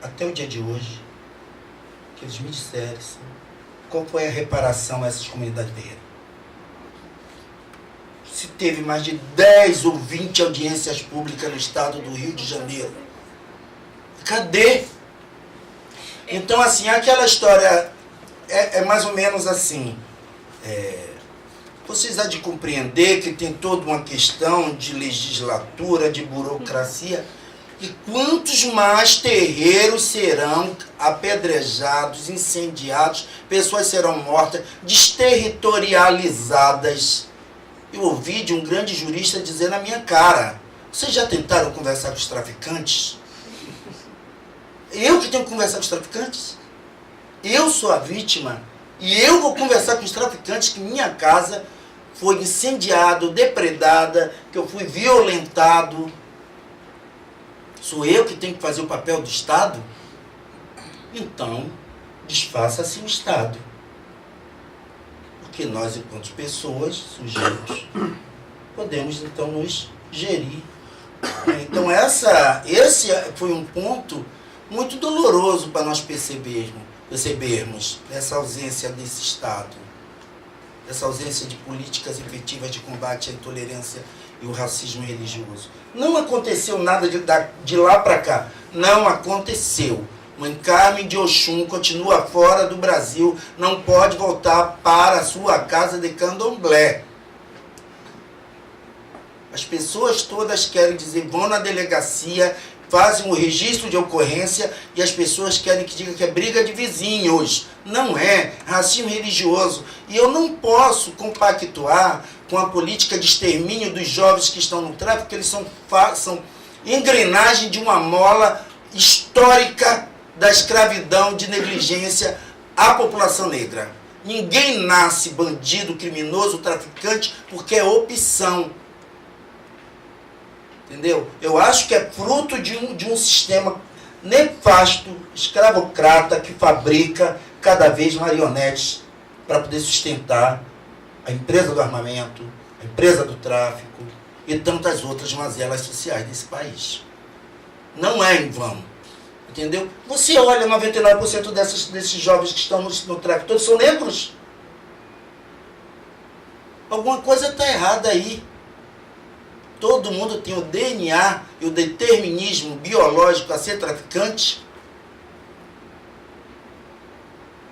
até o dia de hoje, que eles me dissessem qual foi a reparação a essas comunidades terreiras. Se teve mais de 10 ou 20 audiências públicas no estado do Rio de Janeiro. Cadê? Então, assim, aquela história é mais ou menos assim. Vocês há de compreender que tem toda uma questão de legislatura, de burocracia, e quantos mais terreiros serão apedrejados, incendiados, pessoas serão mortas, desterritorializadas. Eu ouvi de um grande jurista dizer na minha cara: vocês já tentaram conversar com os traficantes? Eu que tenho que conversar com os traficantes? Eu sou a vítima e eu vou conversar com os traficantes que minha casa foi incendiada, depredada, que eu fui violentado. Sou eu que tenho que fazer o papel do Estado? Então, desfaça-se o Estado. Porque nós, enquanto pessoas, sujeitos, podemos então nos gerir. Então esse foi um ponto muito doloroso para nós percebermos essa ausência desse Estado, essa ausência de políticas efetivas de combate à intolerância e o racismo religioso. Não aconteceu nada de lá para cá, não aconteceu. Mãe Carmen de Oxum continua fora do Brasil, não pode voltar para a sua casa de candomblé. As pessoas todas querem dizer, vão na delegacia, fazem o registro de ocorrência e as pessoas querem que diga que é briga de vizinhos. Não é racismo religioso. E eu não posso compactuar com a política de extermínio dos jovens que estão no tráfico, porque eles são engrenagem de uma mola histórica da escravidão, de negligência à população negra. Ninguém nasce bandido, criminoso, traficante, porque é opção. Entendeu? Eu acho que é fruto de um sistema nefasto, escravocrata, que fabrica cada vez marionetes para poder sustentar a empresa do armamento, a empresa do tráfico e tantas outras mazelas sociais desse país. Não é em vão. Entendeu? Você olha 99% desses jovens que estão no tráfico, todos são negros. Alguma coisa está errada aí. Todo mundo tem o DNA e o determinismo biológico a ser traficante.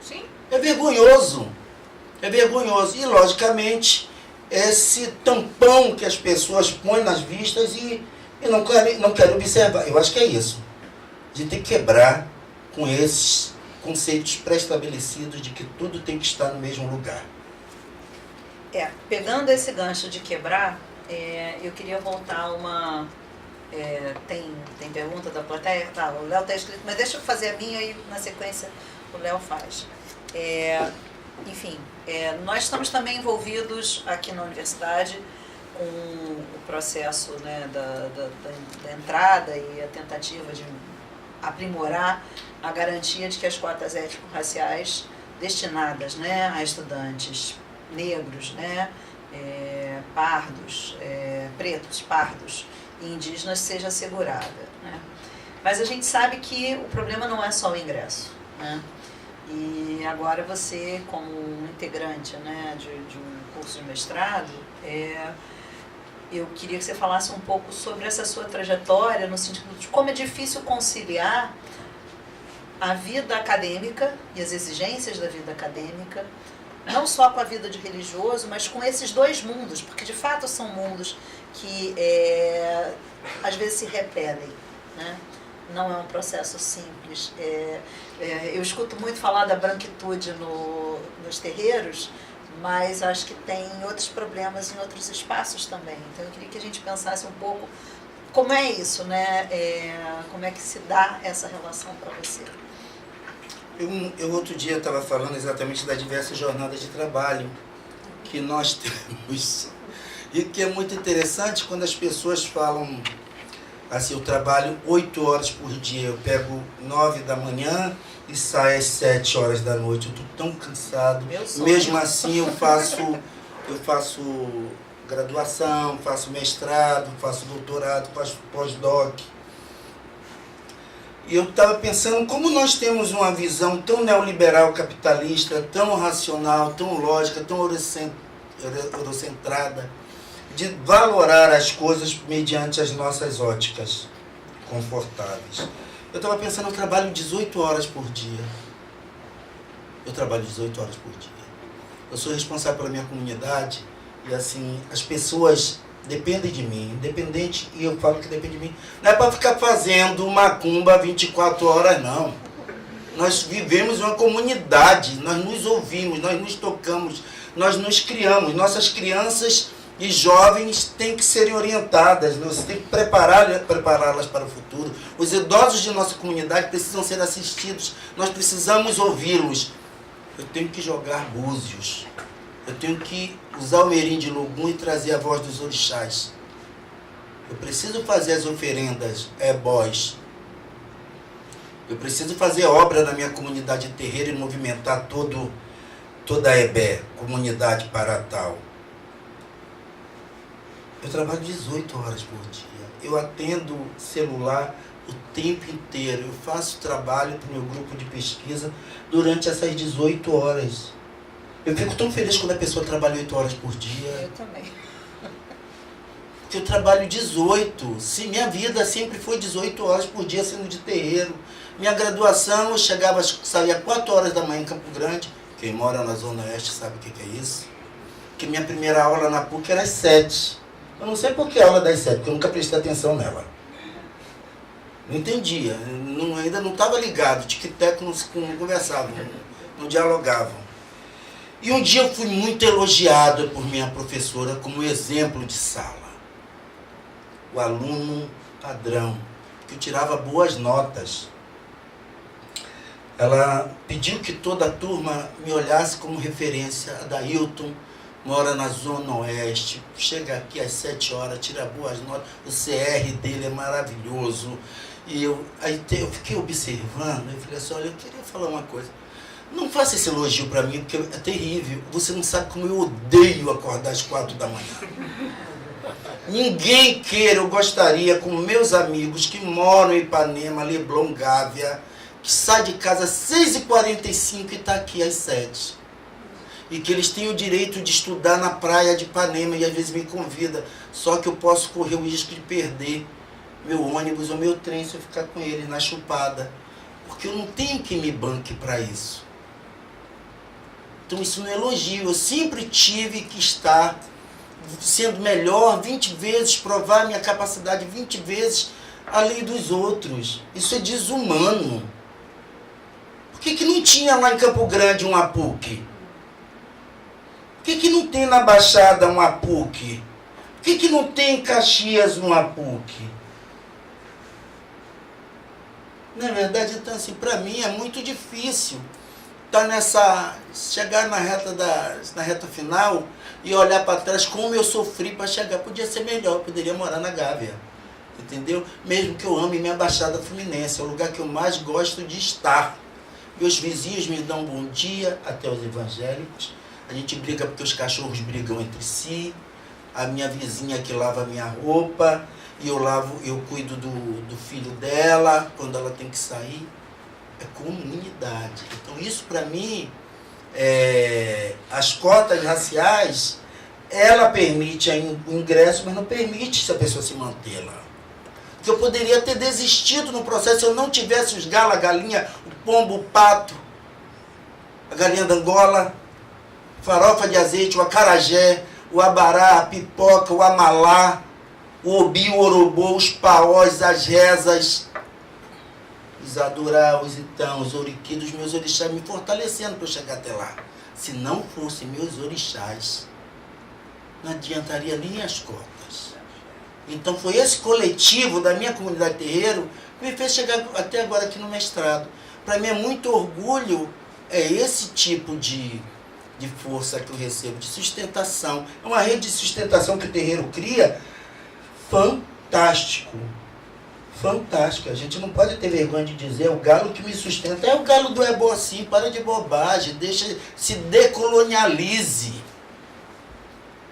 Sim. É vergonhoso. É vergonhoso. E, logicamente, esse tampão que as pessoas põem nas vistas e não querem observar. Eu acho que é isso. A gente tem que quebrar com esses conceitos pré-estabelecidos de que tudo tem que estar no mesmo lugar. Pegando esse gancho de quebrar, eu queria voltar a uma... tem pergunta da plateia? Tá, o Léo está escrito, mas deixa eu fazer a minha e na sequência o Léo faz. Enfim, nós estamos também envolvidos aqui na universidade com o processo, né, da entrada e a tentativa de aprimorar a garantia de que as cotas étnico-raciais destinadas, né, a estudantes negros, né, pardos, pretos, pardos e indígenas seja assegurada, né? Mas a gente sabe que o problema não é só o ingresso, né? E agora você, como um integrante, né, de um curso de mestrado, eu queria que você falasse um pouco sobre essa sua trajetória, no sentido de como é difícil conciliar a vida acadêmica e as exigências da vida acadêmica, não só com a vida de religioso, mas com esses dois mundos, porque de fato são mundos que às vezes se repelem, né? Não é um processo simples. Eu escuto muito falar da branquitude nos terreiros, mas acho que tem outros problemas em outros espaços também. Então eu queria que a gente pensasse um pouco como é isso, né? Como é que se dá essa relação para você? Eu outro dia estava falando exatamente das diversas jornadas de trabalho que nós temos. E que é muito interessante quando as pessoas falam assim, eu trabalho 8 horas por dia, eu pego 9 da manhã e saio às 7 horas da noite. Eu estou tão cansado. Mesmo assim eu faço graduação, faço mestrado, faço doutorado, faço pós-doc. E eu estava pensando como nós temos uma visão tão neoliberal capitalista, tão racional, tão lógica, tão eurocentrada, de valorar as coisas mediante as nossas óticas confortáveis. Eu estava pensando, eu trabalho 18 horas por dia. Eu trabalho 18 horas por dia. Eu sou responsável pela minha comunidade e assim, as pessoas dependem de mim, independente, e eu falo que depende de mim. Não é para ficar fazendo macumba 24 horas, não. Nós vivemos uma comunidade, nós nos ouvimos, nós nos tocamos, nós nos criamos. Nossas crianças e jovens têm que serem orientadas, você tem que prepará-las para o futuro. Os idosos de nossa comunidade precisam ser assistidos, nós precisamos ouvi-los. Eu tenho que jogar búzios, eu tenho que usar o merim de Logum e trazer a voz dos orixás. Eu preciso fazer as oferendas, ebós. Eu preciso fazer obra na minha comunidade de terreiro e movimentar toda a ebé, comunidade para tal. Eu trabalho 18 horas por dia. Eu atendo celular o tempo inteiro. Eu faço trabalho para o meu grupo de pesquisa durante essas 18 horas. Eu fico tão feliz quando a pessoa trabalha 8 horas por dia. Eu também. Porque eu trabalho 18. Se minha vida sempre foi 18 horas por dia sendo de terreiro. Minha graduação, eu saía 4 horas da manhã em Campo Grande. Quem mora na Zona Oeste sabe o que é isso. Porque minha primeira aula na PUC era às 7. Eu não sei por que a aula das 7, porque eu nunca prestei atenção nela. Não entendia, ainda não estava ligado, tic-tac não conversavam, não dialogavam. E um dia eu fui muito elogiado por minha professora como exemplo de sala. O aluno padrão, que eu tirava boas notas. Ela pediu que toda a turma me olhasse como referência. A Dailton mora na Zona Oeste, chega aqui às 7 horas, tira boas notas, o CR dele é maravilhoso. E eu fiquei observando, eu falei assim, olha, eu queria falar uma coisa. Não faça esse elogio para mim, porque é terrível. Você não sabe como eu odeio acordar às 4 da manhã. Ninguém queira, eu gostaria, com meus amigos que moram em Ipanema, Leblon, Gávea, que sai de casa às 6h45 e está aqui às 7. E que eles têm o direito de estudar na praia de Ipanema e às vezes me convida. Só que eu posso correr o risco de perder meu ônibus ou meu trem se eu ficar com eles na chupada. Porque eu não tenho que me banque para isso. Então isso não é elogio. Eu sempre tive que estar sendo melhor 20 vezes, provar minha capacidade 20 vezes além dos outros. Isso é desumano. Por que não tinha lá em Campo Grande uma PUC? Por que não tem na Baixada uma PUC? Por que não tem em Caxias uma PUC? Na verdade, então, assim, para mim é muito difícil chegar na reta final e olhar para trás como eu sofri para chegar. Podia ser melhor, eu poderia morar na Gávea, entendeu? Mesmo que eu ame minha Baixada Fluminense, é o lugar que eu mais gosto de estar. Meus vizinhos me dão bom dia, até os evangélicos. A gente briga porque os cachorros brigam entre si. A minha vizinha que lava a minha roupa, e eu cuido do filho dela quando ela tem que sair. É comunidade. Então isso para mim, as cotas raciais, ela permite o ingresso, mas não permite se a pessoa se manter lá. Porque eu poderia ter desistido no processo se eu não tivesse os galos, a galinha, o pombo, o pato, a galinha da Angola, farofa de azeite, o acarajé, o abará, a pipoca, o amalá, o obi, o orobô, os paós, as rezas, os adurá, os itãos, os oriquidos, os meus orixás me fortalecendo para eu chegar até lá. Se não fossem meus orixás, não adiantaria nem as cotas. Então foi esse coletivo da minha comunidade terreiro que me fez chegar até agora aqui no mestrado. Para mim é muito orgulho, esse tipo de força que eu recebo, de sustentação. É uma rede de sustentação que o terreiro cria, fantástico. Fantástico. A gente não pode ter vergonha de dizer, o galo que me sustenta é o galo do Ebossi. Para de bobagem, se decolonialize.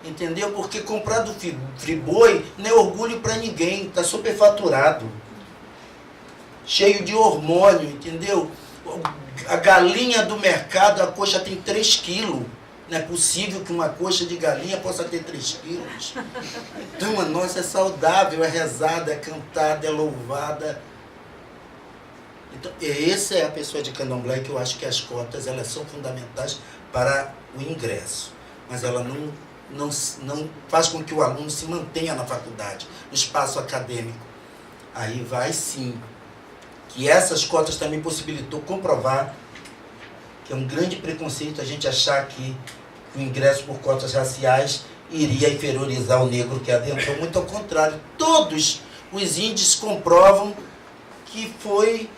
Entendeu? Porque comprar do Friboi não é orgulho para ninguém, está superfaturado. Cheio de hormônio, entendeu? A galinha do mercado, a coxa tem 3 quilos. Não é possível que uma coxa de galinha possa ter 3 quilos. Então a nossa é saudável, é rezada, é cantada, é louvada. Então, essa é a pessoa de candomblé que eu acho que as cotas elas são fundamentais para o ingresso. Mas ela não faz com que o aluno se mantenha na faculdade, no espaço acadêmico. Aí vai sim. Que essas cotas também possibilitou comprovar que é um grande preconceito a gente achar que o ingresso por cotas raciais iria inferiorizar o negro que adentrou. Muito ao contrário, todos os índices comprovam que foi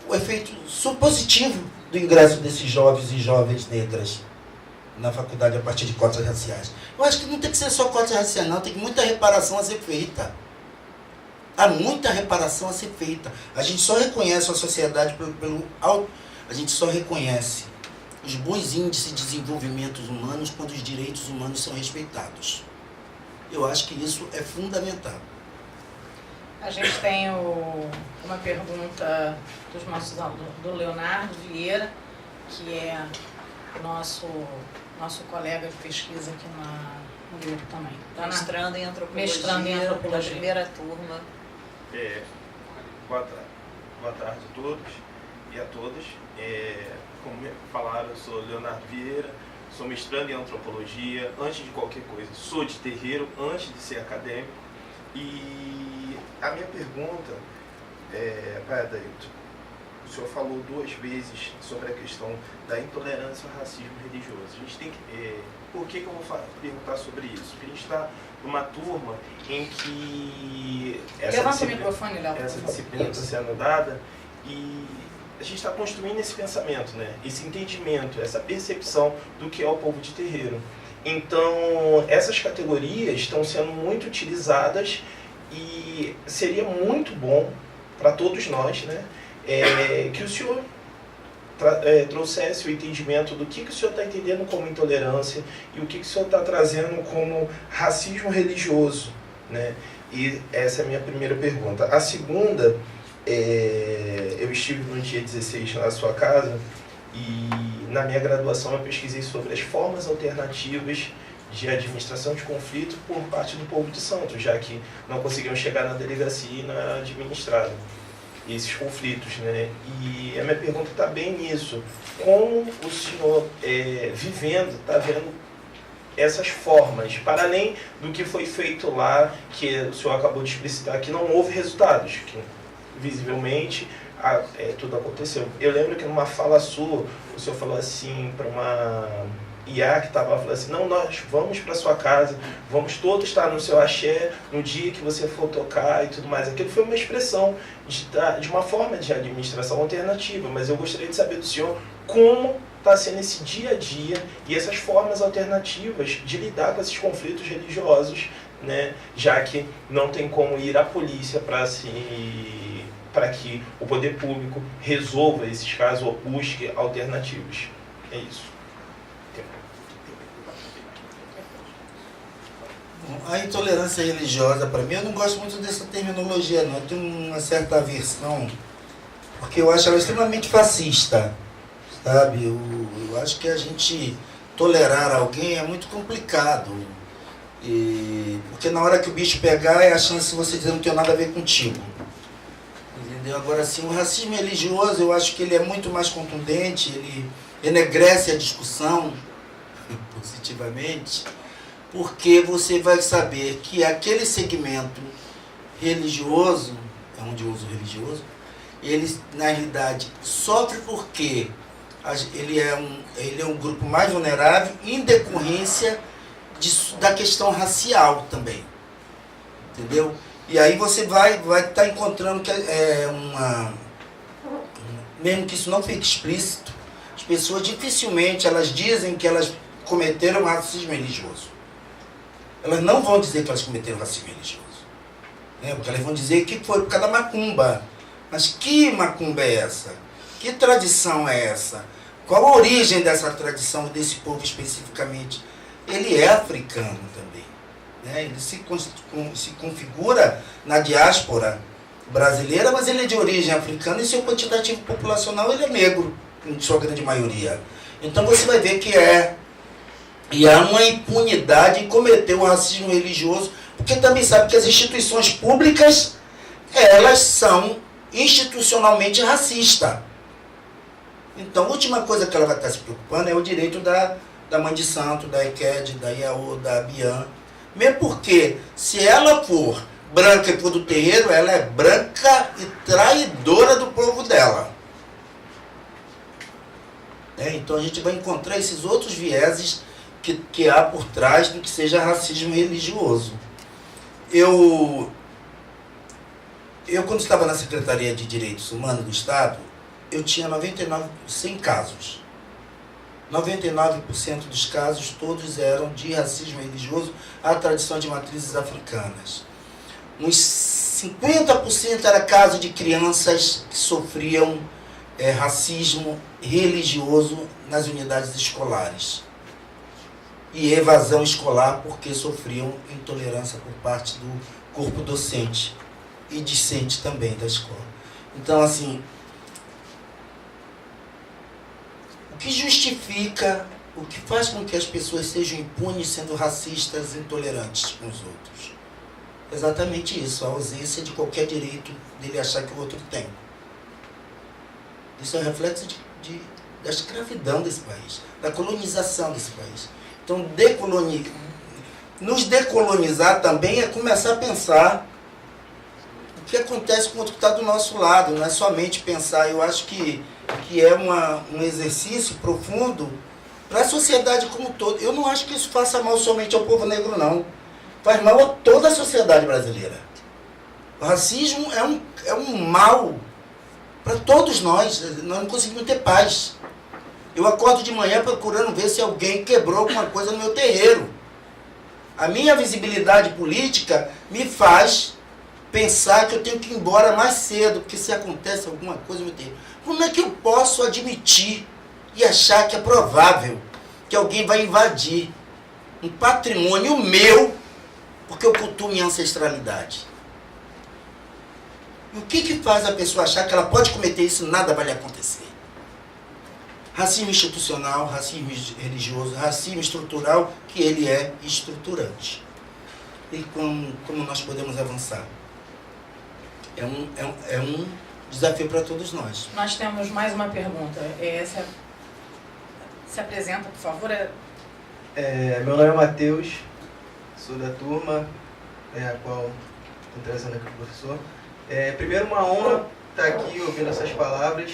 o efeito positivo do ingresso desses jovens e jovens negras na faculdade a partir de cotas raciais. Eu acho que não tem que ser só cotas raciais, não, tem muita reparação a ser feita. Há muita reparação a ser feita. A gente só reconhece a sociedade a gente só reconhece os bons índices de desenvolvimento humanos quando os direitos humanos são respeitados. Eu acho que isso é fundamental. A gente tem uma pergunta dos nossos alunos, do Leonardo Vieira, que é nosso colega de pesquisa aqui no grupo também. Tá Mestrando em antropologia. Mestrando em antropologia. Da primeira turma. Boa tarde a todos e a todas. Como falaram, eu sou Leonardo Vieira, sou mestrando em antropologia. Antes de qualquer coisa, sou de terreiro, antes de ser acadêmico. E a minha pergunta para Adailton, o senhor falou 2 vezes sobre a questão da intolerância ao racismo religioso. A gente tem que, por que eu vou perguntar sobre isso? Porque a gente está numa turma em que levanta o microfone, Léo, essa disciplina está sendo dada e a gente está construindo esse pensamento, né? Esse entendimento, essa percepção do que é o povo de terreiro. Então, essas categorias estão sendo muito utilizadas e seria muito bom para todos nós, né? Que o senhor trouxesse o entendimento do que o senhor está entendendo como intolerância e o que o senhor está trazendo como racismo religioso, né? E essa é a minha primeira pergunta. A segunda, eu estive no dia 16 na sua casa e na minha graduação eu pesquisei sobre as formas alternativas de administração de conflito por parte do povo de Santos, já que não conseguiam chegar na delegacia e não era administrado esses conflitos, né? E a minha pergunta está bem nisso. Como o senhor, vivendo, está vendo essas formas, para além do que foi feito lá, que o senhor acabou de explicitar, que não houve resultados, que visivelmente tudo aconteceu. Eu lembro que numa fala sua, o senhor falou assim para uma IA que estava falando assim, não, nós vamos para sua casa, vamos todos estar no seu axé no dia que você for tocar e tudo mais. Aquilo foi uma expressão de uma forma de administração alternativa, mas eu gostaria de saber do senhor como está sendo esse dia a dia e essas formas alternativas de lidar com esses conflitos religiosos, né? Já que não tem como ir à polícia para que o poder público resolva esses casos ou busque alternativas. É isso. A intolerância religiosa, para mim, eu não gosto muito dessa terminologia, não. Eu tenho uma certa aversão, porque eu acho ela extremamente fascista, sabe? Eu acho que a gente tolerar alguém é muito complicado, porque na hora que o bicho pegar é a chance de você dizer não tem nada a ver contigo. Entendeu? Agora, assim, o racismo religioso, eu acho que ele é muito mais contundente, ele enegrece a discussão positivamente, porque você vai saber que aquele segmento religioso, é onde eu uso religioso, ele, na realidade, sofre porque ele é um grupo mais vulnerável em decorrência da questão racial também. Entendeu? E aí você vai estar encontrando que mesmo que isso não fique explícito, as pessoas dificilmente elas dizem que elas cometeram racismo religioso. Elas não vão dizer que elas cometeram racismo religioso, né? Porque elas vão dizer que foi por causa da macumba. Mas que macumba é essa? Que tradição é essa? Qual a origem dessa tradição, desse povo especificamente? Ele é africano também, né? Ele se configura na diáspora brasileira, mas ele é de origem africana e seu quantitativo populacional ele é negro, em sua grande maioria. Então você vai ver que e há uma impunidade em cometer o racismo religioso, porque também sabe que as instituições públicas, elas são institucionalmente racistas. Então, a última coisa que ela vai estar se preocupando é o direito da mãe de santo, da EQED, da IAO, da Bian. Mesmo porque, se ela for branca e for do terreiro, ela é branca e traidora do povo dela. Então, a gente vai encontrar esses outros vieses que há por trás do que seja racismo religioso. Eu quando estava na Secretaria de Direitos Humanos do Estado, eu tinha 100 casos. 99% dos casos, todos eram de racismo religioso à tradição de matrizes africanas. Uns 50% era caso de crianças que sofriam racismo religioso nas unidades escolares. E evasão escolar porque sofriam intolerância por parte do corpo docente e discente também da escola. Então, assim, o que justifica o que faz com que as pessoas sejam impunes sendo racistas, intolerantes com os outros? Exatamente isso, a ausência de qualquer direito dele achar que o outro tem. Isso é um reflexo da escravidão desse país, da colonização desse país. Então, nos decolonizar também é começar a pensar o que acontece com o outro que está do nosso lado, não é somente pensar. Eu acho que é um exercício profundo para a sociedade como um todo. Eu não acho que isso faça mal somente ao povo negro, não. Faz mal a toda a sociedade brasileira. O racismo é um mal para todos nós. Nós não conseguimos ter paz. Eu acordo de manhã procurando ver se alguém quebrou alguma coisa no meu terreiro. A minha visibilidade política me faz pensar que eu tenho que ir embora mais cedo, porque se acontece alguma coisa no meu terreiro. Como é que eu posso admitir e achar que é provável que alguém vai invadir um patrimônio meu porque eu cultuo minha ancestralidade? E o que faz a pessoa achar que ela pode cometer isso e nada vai lhe acontecer? Racismo institucional, racismo religioso, racismo estrutural, que ele é estruturante. E como nós podemos avançar? É um desafio para todos nós. Nós temos mais uma pergunta. Se apresenta, por favor. Meu nome é Matheus, sou da turma, a qual estou trazendo aqui o professor. Primeiro, uma honra estar aqui ouvindo essas palavras.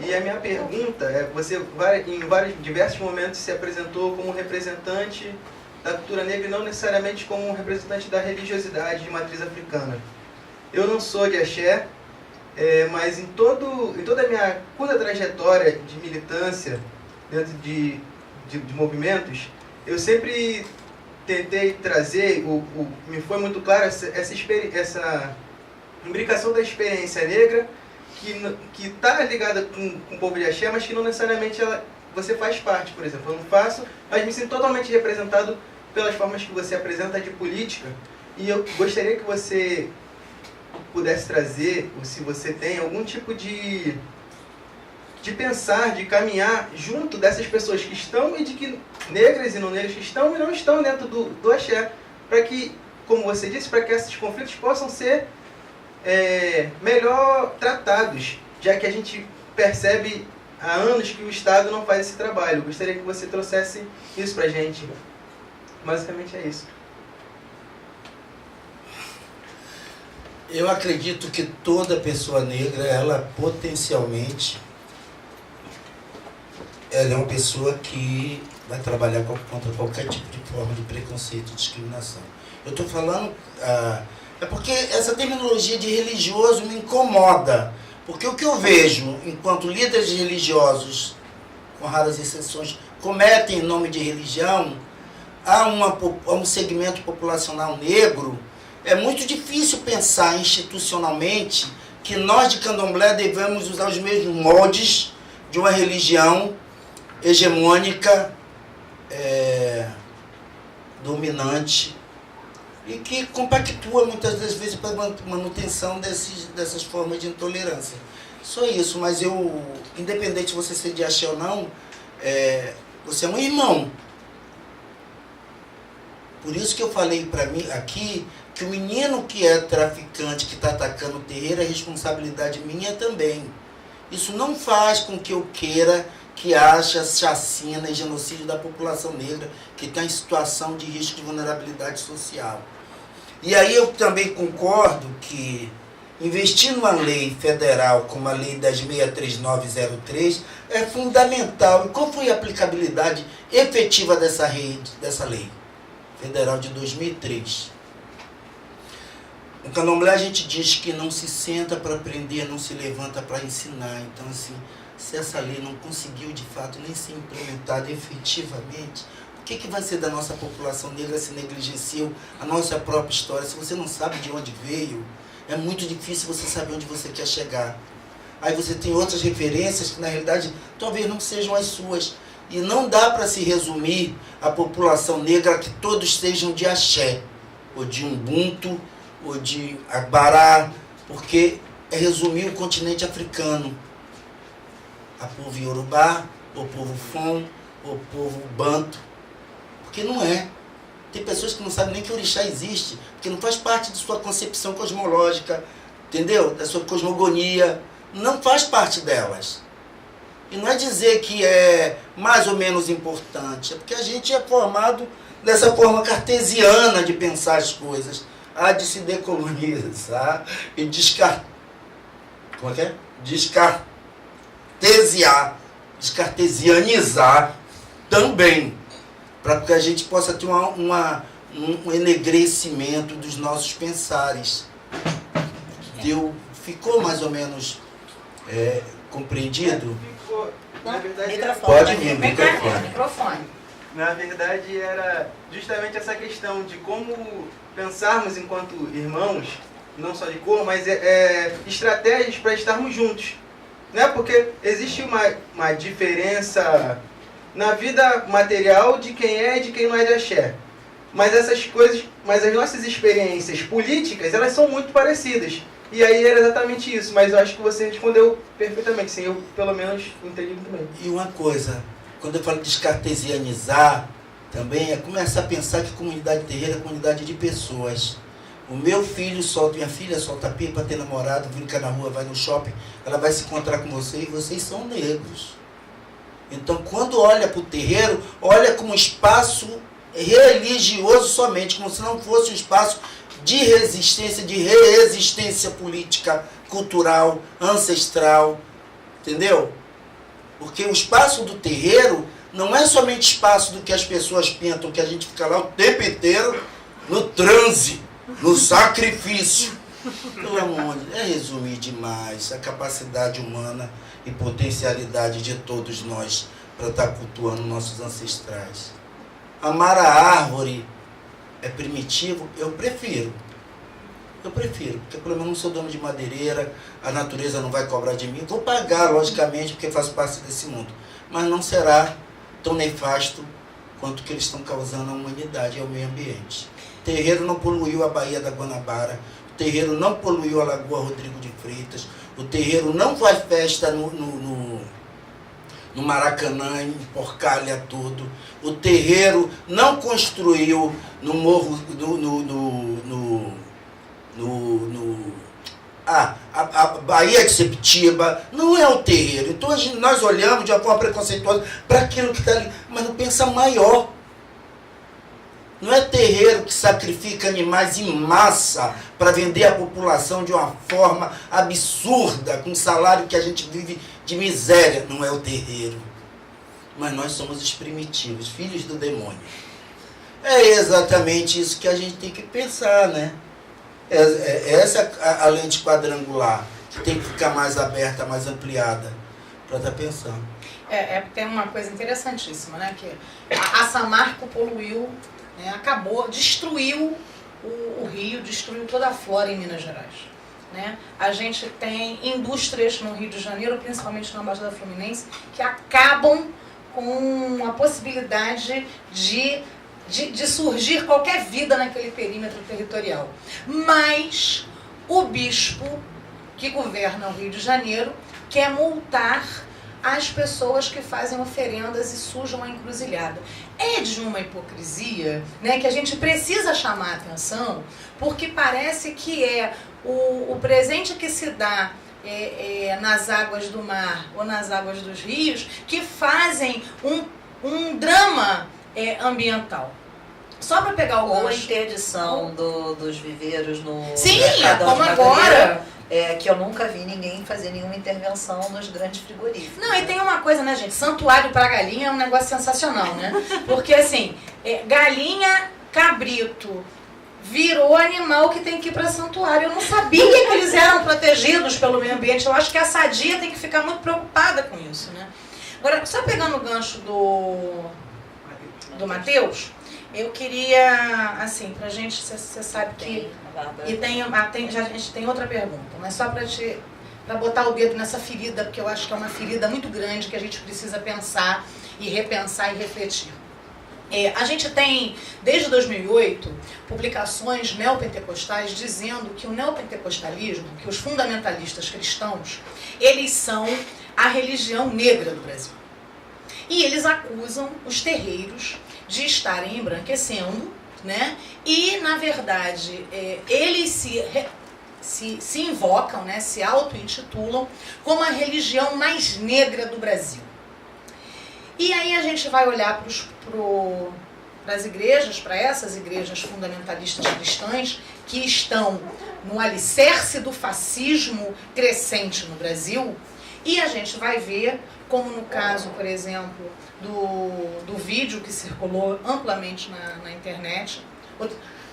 E a minha pergunta é: você em diversos momentos se apresentou como representante da cultura negra e não necessariamente como representante da religiosidade de matriz africana. Eu não sou de axé, mas em toda a minha curta trajetória de militância dentro de movimentos, eu sempre tentei trazer, me foi muito claro essa imbricação da experiência negra que está ligada com o povo de axé, mas que não necessariamente você faz parte. Por exemplo, eu não faço, mas me sinto totalmente representado pelas formas que você apresenta de política, e eu gostaria que você pudesse trazer, ou se você tem algum tipo de pensar, de caminhar junto dessas pessoas que estão, e de que negras e não negras que estão e não estão dentro do axé, para que, como você disse, para que esses conflitos possam ser melhor tratados, já que a gente percebe há anos que o Estado não faz esse trabalho. Eu gostaria que você trouxesse isso para a gente. Basicamente é isso. Eu acredito que toda pessoa negra, ela potencialmente, ela é uma pessoa que vai trabalhar contra qualquer tipo de forma de preconceito e discriminação. Eu estou falando... É porque essa terminologia de religioso me incomoda. Porque o que eu vejo, enquanto líderes religiosos, com raras exceções, cometem em nome de religião, a um segmento populacional negro, é muito difícil pensar institucionalmente que nós de candomblé devemos usar os mesmos moldes de uma religião hegemônica, dominante, e que compactua muitas das vezes para a manutenção dessas formas de intolerância. Só isso, mas independente de você ser de axé ou não, você é um irmão. Por isso que eu falei para mim aqui que o menino que é traficante, que está atacando o terreiro, é responsabilidade minha também. Isso não faz com que eu queira que haja chacina e genocídio da população negra que está em situação de risco de vulnerabilidade social. E aí eu também concordo que investir numa lei federal como a Lei 10.63903 é fundamental. E qual foi a aplicabilidade efetiva dessa lei federal de 2003? No candomblé a gente diz que não se senta para aprender, não se levanta para ensinar. Então, assim, se essa lei não conseguiu de fato nem ser implementada efetivamente, o que vai ser da nossa população negra se negligenciou a nossa própria história? Se você não sabe de onde veio, é muito difícil você saber onde você quer chegar. Aí você tem outras referências que na realidade talvez não sejam as suas. E não dá para se resumir a população negra a que todos sejam de axé, ou de Ubuntu, ou de Abará, porque é resumir o continente africano. A povo Yorubá, o povo Fon, o povo banto, porque não é. Tem pessoas que não sabem nem que orixá existe, porque não faz parte de sua concepção cosmológica, entendeu? Da sua cosmogonia, não faz parte delas. E não é dizer que é mais ou menos importante, é porque a gente é formado dessa forma cartesiana de pensar as coisas. Há de se decolonizar e descartesianizar também, para que a gente possa ter um enegrecimento dos nossos pensares. Ficou mais ou menos compreendido? Ficou. Na verdade, Microfone. Pode vir, Vem cá, microfone. microfone. Na verdade, era justamente essa questão de como pensarmos enquanto irmãos, não só de cor, mas estratégias para estarmos juntos. Né? Porque existe uma diferença na vida material de quem é e de quem não é de axé. Mas essas coisas, mas as nossas experiências políticas, elas são muito parecidas. E aí era exatamente isso, mas eu acho que você respondeu perfeitamente, sim, eu pelo menos entendi muito bem. E uma coisa, quando eu falo de descartesianizar, também é começar a pensar que comunidade terreira é comunidade de pessoas. O meu filho solta, minha filha solta pipa, tem namorado, brinca na rua, vai no shopping, ela vai se encontrar com você e vocês são negros. Então, quando olha para o terreiro, olha como um espaço religioso somente, como se não fosse um espaço de resistência, de reexistência política, cultural, ancestral, entendeu? Porque o espaço do terreiro não é somente espaço do que as pessoas pintam, que a gente fica lá o tempo inteiro no transe, no sacrifício. Pelo amor de Deus, é resumir demais a capacidade humana e potencialidade de todos nós para estar cultuando nossos ancestrais. Amar a árvore é primitivo? Eu prefiro, porque pelo menos não sou dono de madeireira, a natureza não vai cobrar de mim. Vou pagar, logicamente, porque faço parte desse mundo, mas não será tão nefasto quanto que eles estão causando à humanidade e ao meio ambiente. O terreiro não poluiu a Baía da Guanabara, o terreiro não poluiu a Lagoa Rodrigo de Freitas, o terreiro não faz festa no Maracanã, emporcalha tudo. O terreiro não construiu no morro, a Baía de Sepetiba. Não é o terreiro. Então nós olhamos de uma forma preconceituosa para aquilo que está ali, mas não pensa maior. Não é terreiro que sacrifica animais em massa para vender a população de uma forma absurda, com um salário que a gente vive de miséria. Não é o terreiro. Mas nós somos os primitivos, filhos do demônio. É exatamente isso que a gente tem que pensar, né? Essa a lente quadrangular, que tem que ficar mais aberta, mais ampliada, para estar pensando. Tem uma coisa interessantíssima, né? Que a Samarco poluiu, né, acabou, destruiu o rio, destruiu toda a flora em Minas Gerais. Né? A gente tem indústrias no Rio de Janeiro, principalmente na Baixada Fluminense, que acabam com a possibilidade de surgir qualquer vida naquele perímetro territorial. Mas o bispo que governa o Rio de Janeiro quer multar as pessoas que fazem oferendas e sujam a encruzilhada. É de uma hipocrisia, né, que a gente precisa chamar a atenção, porque parece que o presente que se dá nas águas do mar ou nas águas dos rios que fazem um drama ambiental. Só para pegar o Ou a interdição dos viveiros no Sim, Mercadão como de Madureira, agora. Que eu nunca vi ninguém fazer nenhuma intervenção nos grandes frigoríficos. Não, e tem uma coisa, né, gente? Santuário para galinha é um negócio sensacional, né? Porque, assim, galinha, cabrito, virou animal que tem que ir para santuário. Eu não sabia que eles eram protegidos pelo meio ambiente. Eu acho que a Sadia tem que ficar muito preocupada com isso, né? Agora, só pegando o gancho do Matheus, eu queria, assim, pra gente, você sabe que... E a gente tem outra pergunta, mas só para botar o dedo nessa ferida, porque eu acho que é uma ferida muito grande que a gente precisa pensar e repensar e refletir. A gente tem, desde 2008, publicações neopentecostais dizendo que o neopentecostalismo, que os fundamentalistas cristãos, eles são a religião negra do Brasil. E eles acusam os terreiros de estarem embranquecendo, né? E, na verdade, eles se invocam, né? Se auto-intitulam como a religião mais negra do Brasil. E aí a gente vai olhar para as igrejas, para essas igrejas fundamentalistas cristãs que estão no alicerce do fascismo crescente no Brasil, e a gente vai ver, como no caso, por exemplo, do vídeo que circulou amplamente na internet,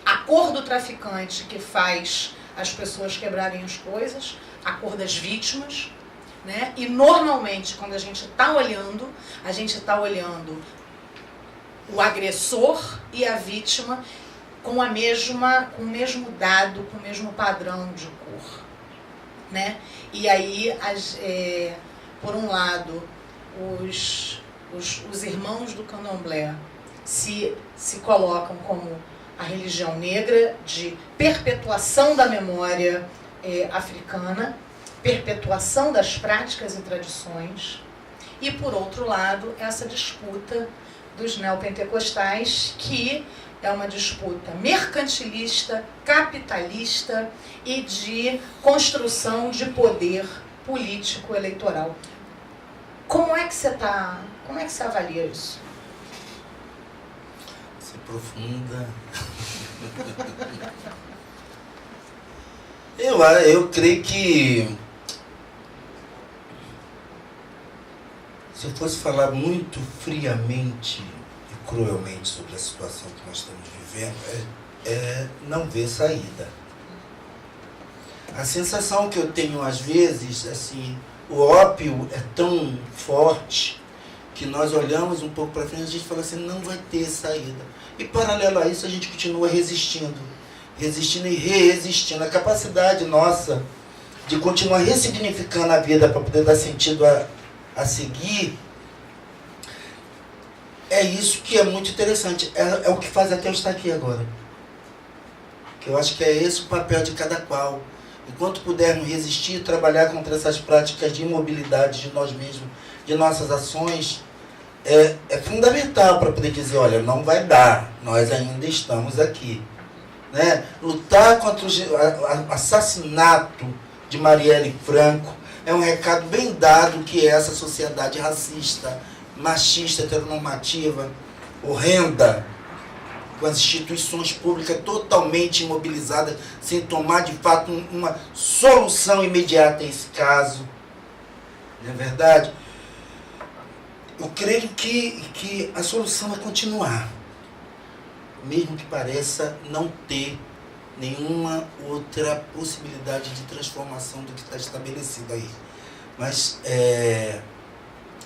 a cor do traficante que faz as pessoas quebrarem as coisas, a cor das vítimas, né? E normalmente, quando a gente está olhando o agressor e a vítima com o mesmo dado, com o mesmo padrão de cor, né? E aí, por um lado, os irmãos do candomblé se colocam como a religião negra de perpetuação da memória africana, perpetuação das práticas e tradições, e, por outro lado, essa disputa dos neopentecostais, que é uma disputa mercantilista, capitalista e de construção de poder político eleitoral. Como é que você avalia isso? Você profunda. Eu creio que se eu fosse falar muito friamente e cruelmente sobre a situação que nós estamos vivendo, é não ver saída. A sensação que eu tenho às vezes, assim, o ópio é tão forte que nós olhamos um pouco para frente e a gente fala assim, não vai ter saída. E paralelo a isso a gente continua resistindo e resistindo. A capacidade nossa de continuar ressignificando a vida para poder dar sentido a seguir, é isso que é muito interessante. É o que faz até eu estar aqui agora. Que eu acho que é esse o papel de cada qual. Enquanto pudermos resistir e trabalhar contra essas práticas de imobilidade de nós mesmos, de nossas ações, é fundamental para poder dizer, olha, não vai dar, nós ainda estamos aqui. Né? Lutar contra o assassinato de Marielle Franco é um recado bem dado que essa sociedade racista, machista, heteronormativa, horrenda, com as instituições públicas totalmente imobilizadas, sem tomar de fato uma solução imediata a esse caso. Não é verdade? Eu creio que a solução é continuar, mesmo que pareça não ter nenhuma outra possibilidade de transformação do que está estabelecido aí. Mas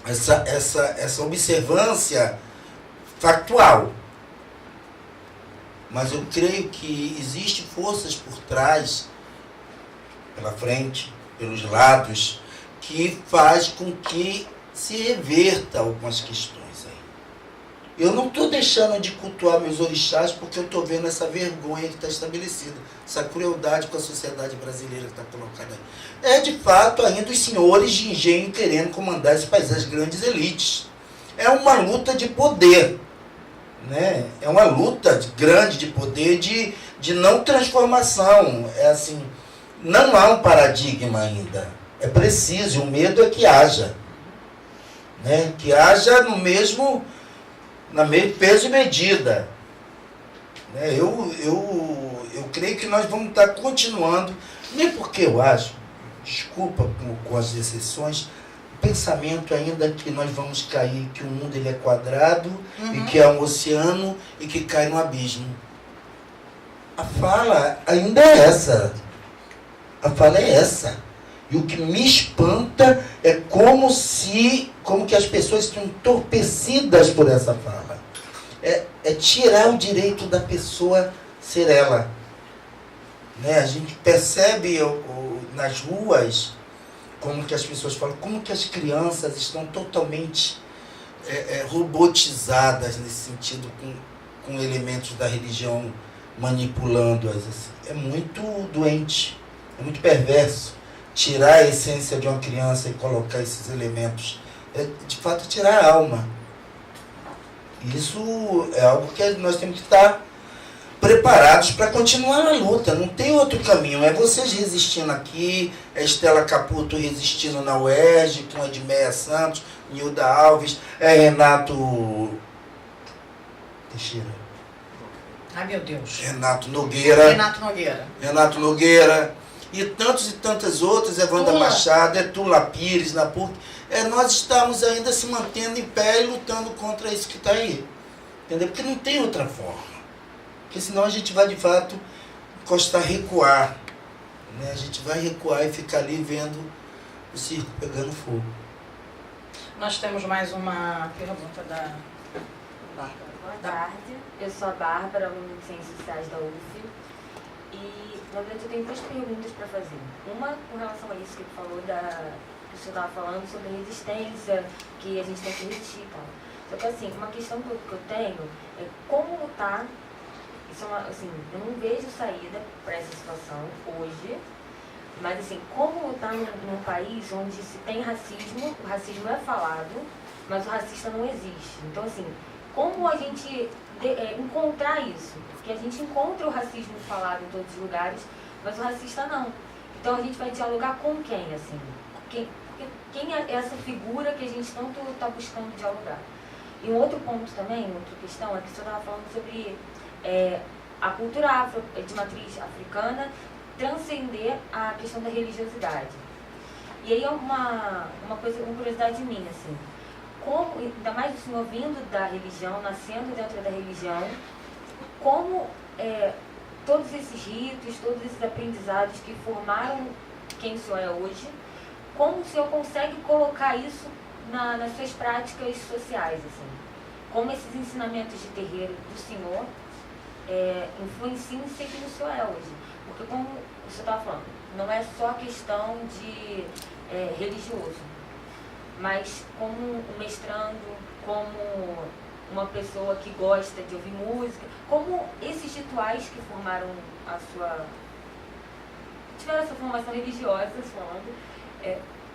essa observância factual. Mas eu creio que existem forças por trás, pela frente, pelos lados, que faz com que se reverta algumas questões aí. Eu não estou deixando de cultuar meus orixás porque eu estou vendo essa vergonha que está estabelecida, essa crueldade com a sociedade brasileira que está colocada aí. É de fato ainda os senhores de engenho querendo comandar esse país, as grandes elites. É uma luta de poder. Né? É uma luta grande de poder, de não transformação. É assim, não há um paradigma ainda. É preciso, o medo é que haja. Né? Que haja no mesmo peso e medida. Né? Eu creio que nós vamos estar continuando, nem porque eu acho, desculpa com as exceções, pensamento ainda que nós vamos cair, que o mundo ele é quadrado, e que é um oceano e que cai no abismo. A fala ainda é essa. A fala é essa. E o que me espanta é como que as pessoas estão entorpecidas por essa fala. É tirar o direito da pessoa ser ela. Né? A gente percebe nas ruas como que as pessoas falam, como que as crianças estão totalmente robotizadas nesse sentido, com elementos da religião manipulando-as. Assim. É muito doente, é muito perverso. Tirar a essência de uma criança e colocar esses elementos, de fato tirar a alma. Isso é algo que nós temos que estar preparados para continuar na luta. Não tem outro caminho. É vocês resistindo aqui, é Estela Caputo resistindo na UERJ, com a Edmeia Santos, Nilda Alves, é Renato Teixeira. Ai, meu Deus. Renato Nogueira. Renato Nogueira. E tantas outras, é Wanda Tula. Machado, é Tula Pires, na PUC. Nós estamos ainda se mantendo em pé e lutando contra isso que está aí. Entendeu? Porque não tem outra forma. Porque senão a gente vai de fato recuar. Né? A gente vai recuar e ficar ali vendo o circo pegando fogo. Nós temos mais uma pergunta da Bárbara. Boa tarde, eu sou a Bárbara, aluna de Ciências Sociais da UF. E, na verdade, eu tenho duas perguntas para fazer. Uma com relação a isso que ele falou, que o senhor estava falando sobre a resistência, que a gente tem que resistir e tal. Só que, assim, uma questão que eu tenho é como lutar. Isso é assim, eu não vejo saída para essa situação hoje, mas, assim, como lutar num país onde se tem racismo, o racismo é falado, mas o racista não existe. Então, assim, como a gente encontrar isso? Porque a gente encontra o racismo falado em todos os lugares, mas o racista não. Então a gente vai dialogar com quem, assim? Quem é essa figura que a gente tanto está buscando dialogar? E um outro ponto também, outra questão, é que o senhor estava falando sobre a cultura de matriz africana transcender a questão da religiosidade. E aí é uma curiosidade minha, assim. Como, ainda mais o senhor vindo da religião, nascendo dentro da religião, como todos esses ritos, todos esses aprendizados que formaram quem o senhor é hoje, como o senhor consegue colocar isso nas suas práticas sociais, assim? Como esses ensinamentos de terreiro do senhor influenciam em ser quem o senhor é hoje? Porque, como o senhor estava falando, não é só questão de religioso, mas como um mestrando, como uma pessoa que gosta de ouvir música, como esses rituais que formaram tiveram essa formação religiosa, falando,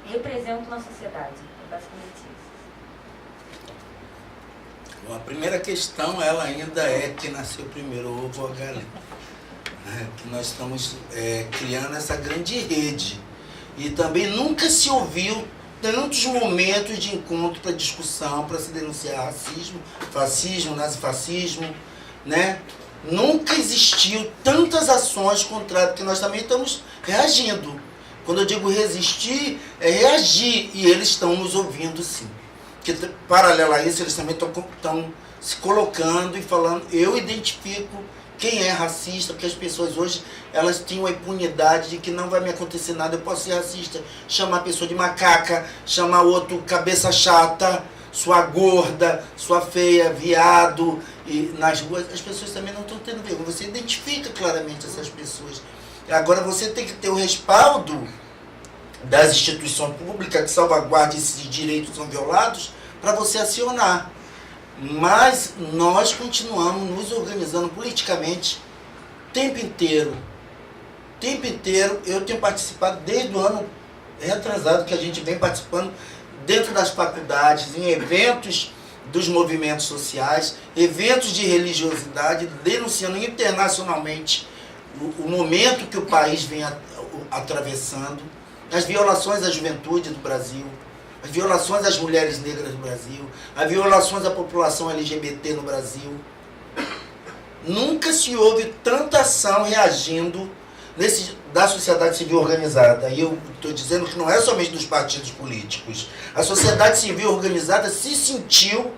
representam na sociedade. É basicamente isso. Bom, a primeira questão, ela ainda é que nasceu primeiro, o ovo ou a galinha. Né? Que nós estamos criando essa grande rede. E também nunca se ouviu tantos momentos de encontro para discussão, para se denunciar racismo, fascismo, nazifascismo, né? Nunca existiu tantas ações contrárias, porque nós também estamos reagindo. Quando eu digo resistir, é reagir, e eles estão nos ouvindo sim. Porque, paralelo a isso, eles também estão se colocando e falando, eu identifico quem é racista, porque as pessoas hoje, elas têm uma impunidade de que não vai me acontecer nada, eu posso ser racista, chamar a pessoa de macaca, chamar outro cabeça chata, sua gorda, sua feia, viado, e nas ruas as pessoas também não estão tendo vergonha, você identifica claramente essas pessoas. Agora você tem que ter o respaldo das instituições públicas que salvaguardem esses direitos são violados para você acionar. Mas nós continuamos nos organizando politicamente o tempo inteiro. Eu tenho participado desde o ano retrasado que a gente vem participando dentro das faculdades, em eventos dos movimentos sociais, eventos de religiosidade, denunciando internacionalmente o momento que o país vem atravessando, as violações à juventude do Brasil, as violações às mulheres negras do Brasil, as violações à população LGBT no Brasil. Nunca se houve tanta ação reagindo da sociedade civil organizada. E eu estou dizendo que não é somente dos partidos políticos. A sociedade civil organizada se sentiu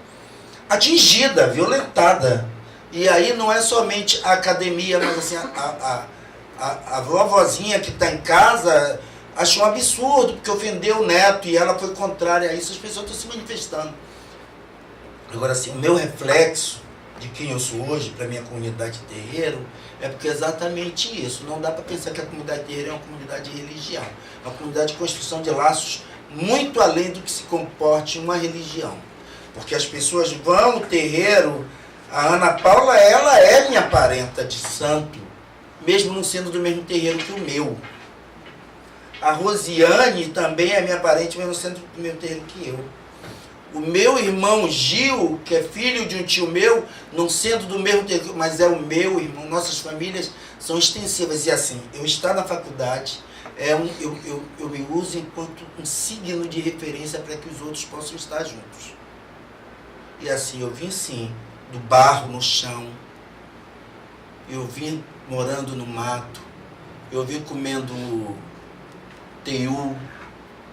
atingida, violentada. E aí não é somente a academia, mas assim, a vovozinha que está em casa achou um absurdo, porque ofendeu o neto e ela foi contrária a isso, as pessoas estão se manifestando. Agora, assim, o meu reflexo de quem eu sou hoje, para a minha comunidade de terreiro, é porque é exatamente isso. Não dá para pensar que a comunidade de terreiro é uma comunidade de religião. É uma comunidade de construção de laços muito além do que se comporte uma religião. Porque as pessoas vão no terreiro. A Ana Paula, ela é minha parenta de santo, mesmo não sendo do mesmo terreiro que o meu. A Rosiane também é minha parente, mesmo sendo do mesmo terreiro que eu. O meu irmão Gil, que é filho de um tio meu, não sendo do mesmo terreiro, mas é o meu irmão, nossas famílias são extensivas. E assim, eu estar na faculdade, eu me uso enquanto um signo de referência para que os outros possam estar juntos. E assim, eu vim sim, do barro no chão, eu vim morando no mato, eu vim comendo teiu,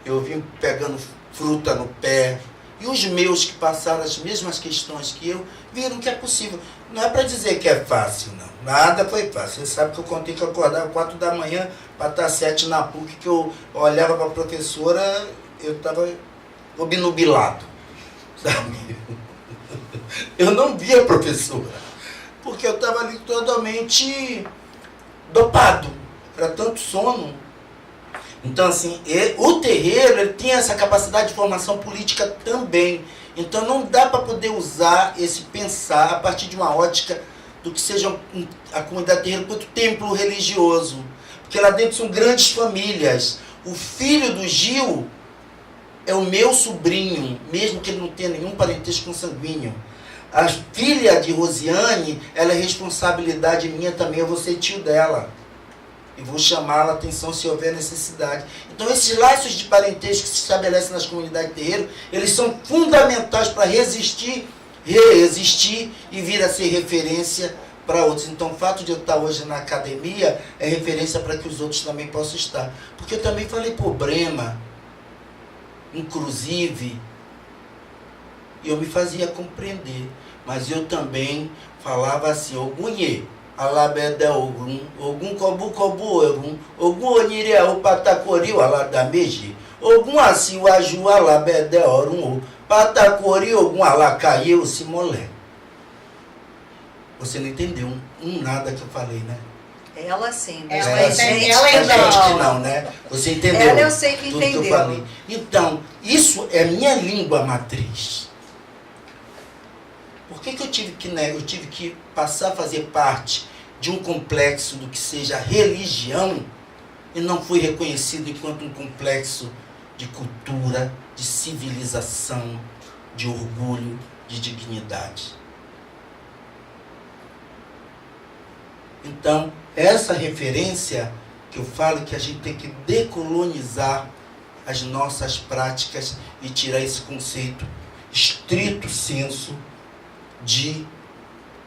eu vim pegando fruta no pé. E os meus que passaram as mesmas questões que eu, viram que é possível. Não é para dizer que é fácil, não. Nada foi fácil. Você sabe que eu contei que eu acordava 4 da manhã para estar 7 na PUC, que eu olhava para a professora, eu estava obnubilado, sabe? Eu não via a professora, porque eu estava ali totalmente dopado. Era tanto sono. Então, assim, o terreiro ele tem essa capacidade de formação política também. Então, não dá para poder usar esse pensar a partir de uma ótica do que seja a comunidade terreiro quanto templo religioso. Porque lá dentro são grandes famílias. O filho do Gil é o meu sobrinho, mesmo que ele não tenha nenhum parentesco consanguíneo. A filha de Rosiane, ela é responsabilidade minha também, eu vou ser tio dela. E vou chamá-la a atenção se houver necessidade. Então, esses laços de parentesco que se estabelecem nas comunidades terreiro, eles são fundamentais para resistir e vir a ser referência para outros. Então, o fato de eu estar hoje na academia é referência para que os outros também possam estar. Porque eu também falei problema, inclusive, e eu me fazia compreender. Mas eu também falava assim, Ogunhê, alabede Ogun kobu Ogun, Ogun oniria o patacori o aladameji, Ogun assim o aju alabede Orun, patacori Ogun alacaie o simolé. Você não entendeu nada que eu falei, né? Ela sim, mas Ela a entende, gente, ela a entende. gente não, né? Você entendeu? Ela eu sei que tudo entendeu. que eu falei. Então, isso é minha língua matriz. Por que eu tive que, né, eu tive que passar a fazer parte de um complexo do que seja religião e não fui reconhecido enquanto um complexo de cultura, de civilização, de orgulho, de dignidade? Então, essa referência que eu falo que a gente tem que decolonizar as nossas práticas e tirar esse conceito estrito senso de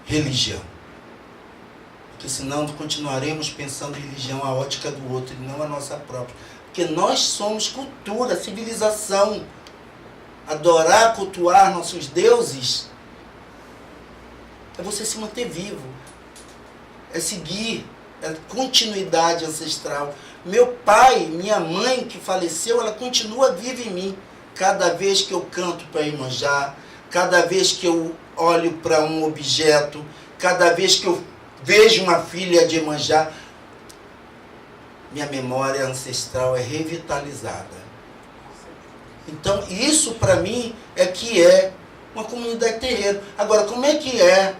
religião. Porque senão continuaremos pensando em religião a ótica do outro e não a nossa própria. Porque nós somos cultura, civilização. Adorar, cultuar nossos deuses é você se manter vivo. É seguir, é continuidade ancestral. Meu pai, minha mãe que faleceu, ela continua viva em mim. Cada vez que eu canto para Iemanjá, cada vez que eu olho para um objeto, cada vez que eu vejo uma filha de Iemanjá, minha memória ancestral é revitalizada. Então, isso para mim é que é uma comunidade terreiro. Agora, como é que é?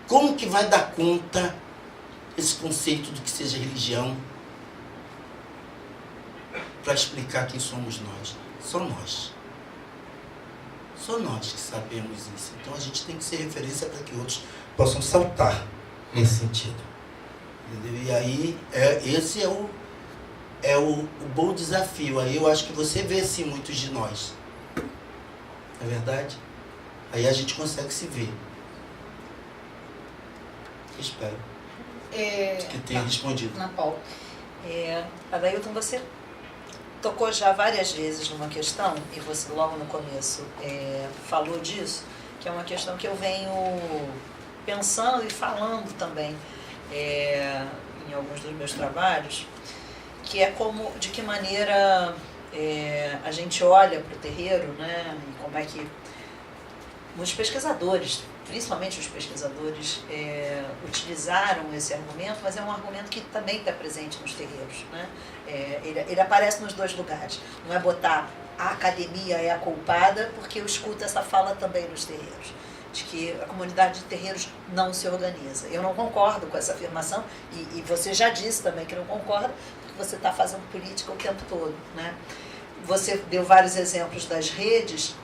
Como que vai dar conta esse conceito do que seja religião para explicar quem somos nós? Só nós. Só nós que sabemos isso. Então a gente tem que ser referência para que outros possam saltar nesse sentido. Entendeu? E aí, esse é o bom desafio. Aí eu acho que você vê sim muitos de nós. Não é verdade? Aí a gente consegue se ver. Eu espero que tenha respondido. Na Paula. Adailton, você tocou já várias vezes numa questão, e você logo no começo falou disso, que é uma questão que eu venho pensando e falando também em alguns dos meus trabalhos, que é de que maneira a gente olha para o terreiro, né, e como é que os pesquisadores, principalmente os pesquisadores, utilizaram esse argumento, mas é um argumento que também está presente nos terreiros, né? Ele aparece nos dois lugares. Não é botar a academia é a culpada, porque eu escuto essa fala também nos terreiros, de que a comunidade de terreiros não se organiza. Eu não concordo com essa afirmação, e você já disse também que não concorda, porque você está fazendo política o tempo todo, né? você deu vários exemplos das redes,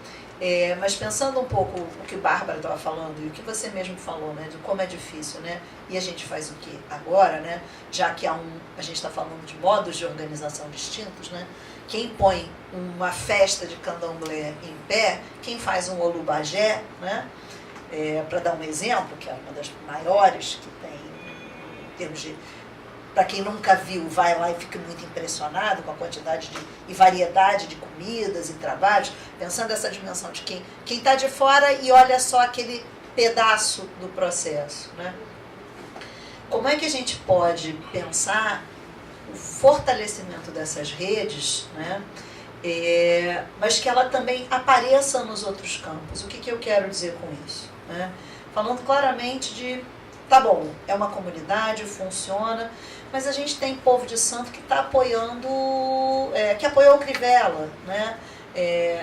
mas pensando um pouco o que a Bárbara estava falando e o que você mesmo falou, né, de como é difícil, né, e a gente faz o que agora, né, já que a gente está falando de modos de organização distintos, né, quem põe uma festa de candomblé em pé, quem faz um olubagé, né, para dar um exemplo, que é uma das maiores que tem em termos de... Para quem nunca viu, vai lá e fica muito impressionado com a quantidade e variedade de comidas e trabalhos, pensando essa dimensão de quem está de fora e olha só aquele pedaço do processo, né? Como é que a gente pode pensar o fortalecimento dessas redes, né? Mas que ela também apareça nos outros campos? O que eu quero dizer com isso, né? Falando claramente de, tá bom, é uma comunidade, funciona, mas a gente tem povo de santo que está apoiando, que apoiou o Crivella, né?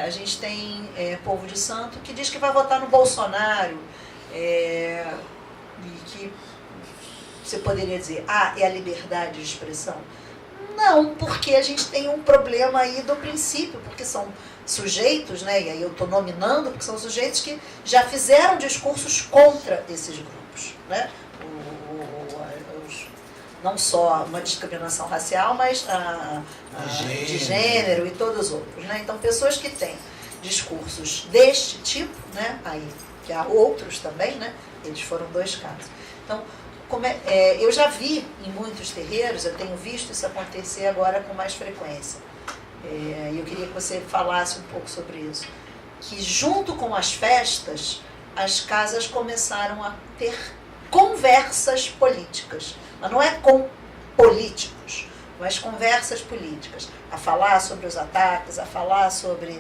A gente tem povo de santo que diz que vai votar no Bolsonaro, e que você poderia dizer, é a liberdade de expressão. Não, porque a gente tem um problema aí do princípio, porque são sujeitos, né? E aí eu estou nominando, porque são sujeitos que já fizeram discursos contra esses grupos, né? Não só uma discriminação racial, mas de gênero e todos os outros, né? Então, pessoas que têm discursos deste tipo, né? Aí, que há outros também, né? Eles foram 2 casos. Então, eu já vi em muitos terreiros, eu tenho visto isso acontecer agora com mais frequência. E eu queria que você falasse um pouco sobre isso. Que junto com as festas, as casas começaram a ter conversas políticas. Mas não é com políticos, mas conversas políticas. A falar sobre os ataques, a falar sobre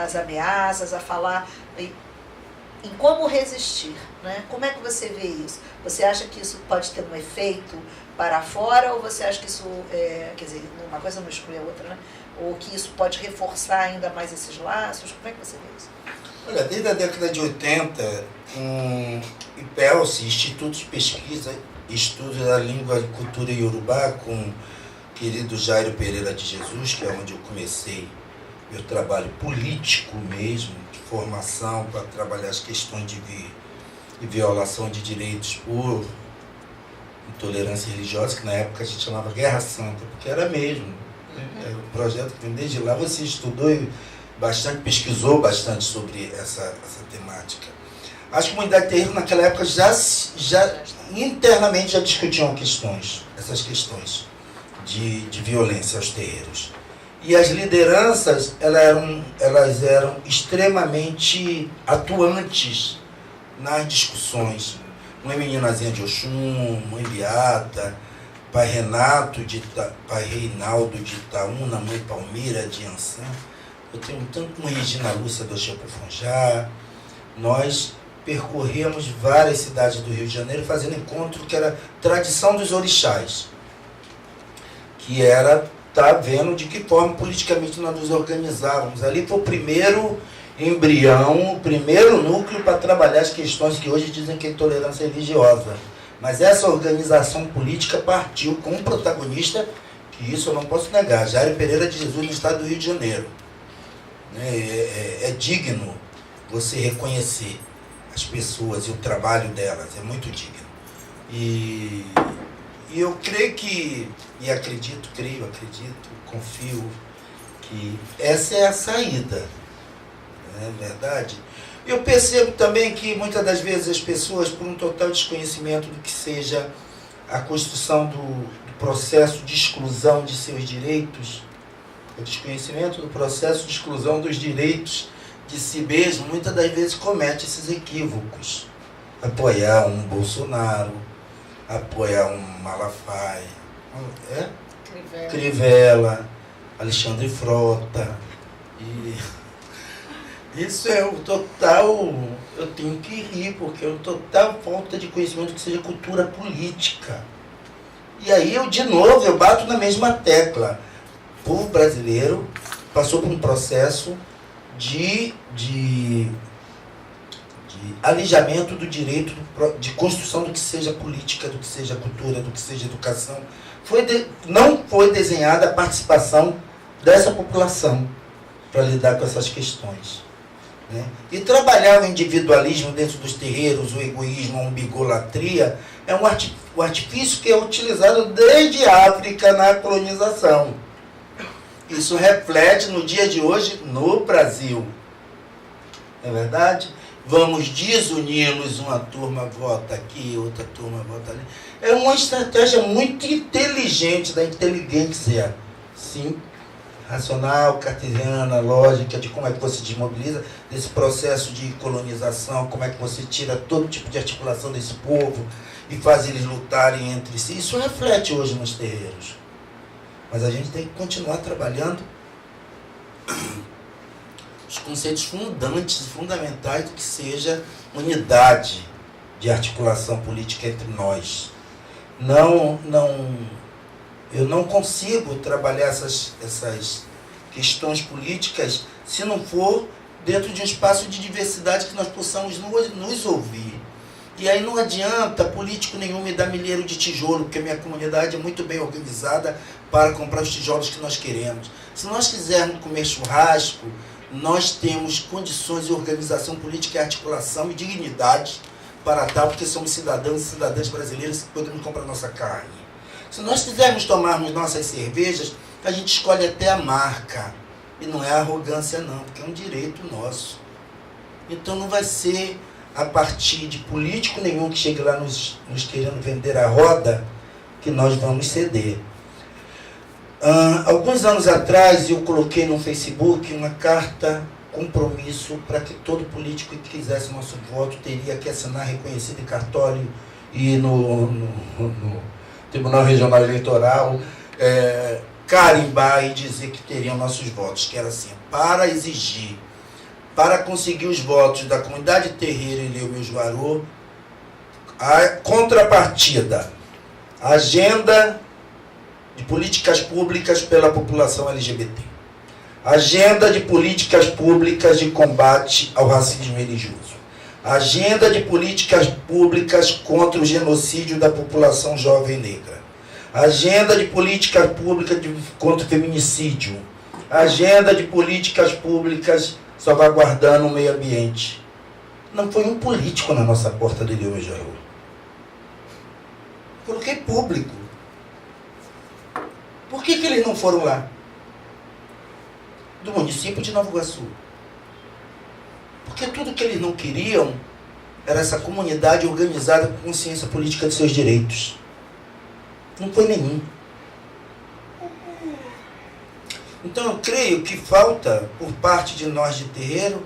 as ameaças, a falar em como resistir, né? Como é que você vê isso? Você acha que isso pode ter um efeito para fora, ou você acha que isso, quer dizer, uma coisa não exclui a outra, né? Ou que isso pode reforçar ainda mais esses laços? Como é que você vê isso? Olha, desde a década de 80, IPELSE, Instituto de Pesquisa e Estudo da Língua e Cultura Iorubá, com o querido Jairo Pereira de Jesus, que é onde eu comecei meu trabalho político mesmo, de formação para trabalhar as questões de violação de direitos por intolerância religiosa, que na época a gente chamava Guerra Santa, porque era mesmo. Era um projeto que desde lá você estudou e pesquisou bastante sobre essa temática. As comunidades terreiras naquela época já internamente já discutiam essas questões de violência aos terreiros. E as lideranças elas eram extremamente atuantes nas discussões. Mãe Meninazinha de Oxum, Mãe Beata, Pai Reinaldo de Itaúna, Mãe Palmeira de Ançã. Eu tenho tanto com Regina Lúcia do Chepofonjá. Nós percorremos várias cidades do Rio de Janeiro fazendo encontro que era tradição dos orixás, que era vendo de que forma politicamente nós nos organizávamos. Ali foi o primeiro embrião, o primeiro núcleo para trabalhar as questões que hoje dizem que é intolerância religiosa. Mas essa organização política partiu com um protagonista, que isso eu não posso negar, Jairo Pereira de Jesus, no estado do Rio de Janeiro. É digno você reconhecer as pessoas e o trabalho delas, é muito digno. E eu creio confio que essa é a saída, não é verdade? Eu percebo também que muitas das vezes as pessoas, por um total desconhecimento do que seja a construção do processo de exclusão de seus direitos, o desconhecimento do processo de exclusão dos direitos de si mesmo, muitas das vezes comete esses equívocos. Apoiar um Bolsonaro, apoiar um Malafaia, Crivella, Alexandre Frota. E isso é o total, eu tenho que rir, porque é o total falta de conhecimento que seja cultura política. E aí eu bato na mesma tecla. O povo brasileiro passou por um processo de alijamento do direito, de construção do que seja política, do que seja cultura, do que seja educação. Não foi desenhada a participação dessa população para lidar com essas questões. Né? E trabalhar o individualismo dentro dos terreiros, o egoísmo, a umbigolatria, é um artifício que é utilizado desde a África na colonização. Isso reflete no dia de hoje no Brasil. Não é verdade? Vamos desunir-nos, uma turma vota aqui, outra turma vota ali. É uma estratégia muito inteligente da inteligência, sim, racional, cartesiana, lógica, de como é que você desmobiliza desse processo de colonização, como é que você tira todo tipo de articulação desse povo e faz eles lutarem entre si. Isso reflete hoje nos terreiros. Mas a gente tem que continuar trabalhando os conceitos fundantes, fundamentais do que seja unidade de articulação política entre nós. Eu não consigo trabalhar essas questões políticas se não for dentro de um espaço de diversidade que nós possamos nos ouvir. E aí não adianta político nenhum me dar milheiro de tijolo, porque a minha comunidade é muito bem organizada para comprar os tijolos que nós queremos. Se nós quisermos comer churrasco, nós temos condições de organização política e articulação e dignidade para tal, porque somos cidadãos e cidadãs brasileiros que podemos comprar nossa carne. Se nós quisermos tomarmos nossas cervejas, a gente escolhe até a marca. E não é arrogância não, porque é um direito nosso. Então não vai ser a partir de político nenhum que chegue lá nos querendo vender a roda que nós vamos ceder. Alguns anos atrás eu coloquei no Facebook uma carta compromisso para que todo político que quisesse nosso voto teria que assinar reconhecido em cartório e no Tribunal Regional Eleitoral, carimbar e dizer que teriam nossos votos, que era assim, para exigir, para conseguir os votos da comunidade terreira em Leume-Juarô, a contrapartida, a agenda de políticas públicas pela população LGBT, agenda de políticas públicas de combate ao racismo religioso, agenda de políticas públicas contra o genocídio da população jovem negra, agenda de políticas públicas contra o feminicídio, agenda de políticas públicas salvaguardando o meio ambiente. Não foi um político na nossa porta de Leume-Juarô. Coloquei público. Por que eles não foram lá? Do município de Nova Iguaçu. Porque tudo que eles não queriam era essa comunidade organizada com consciência política de seus direitos. Não foi nenhum. Então eu creio que falta, por parte de nós de terreiro,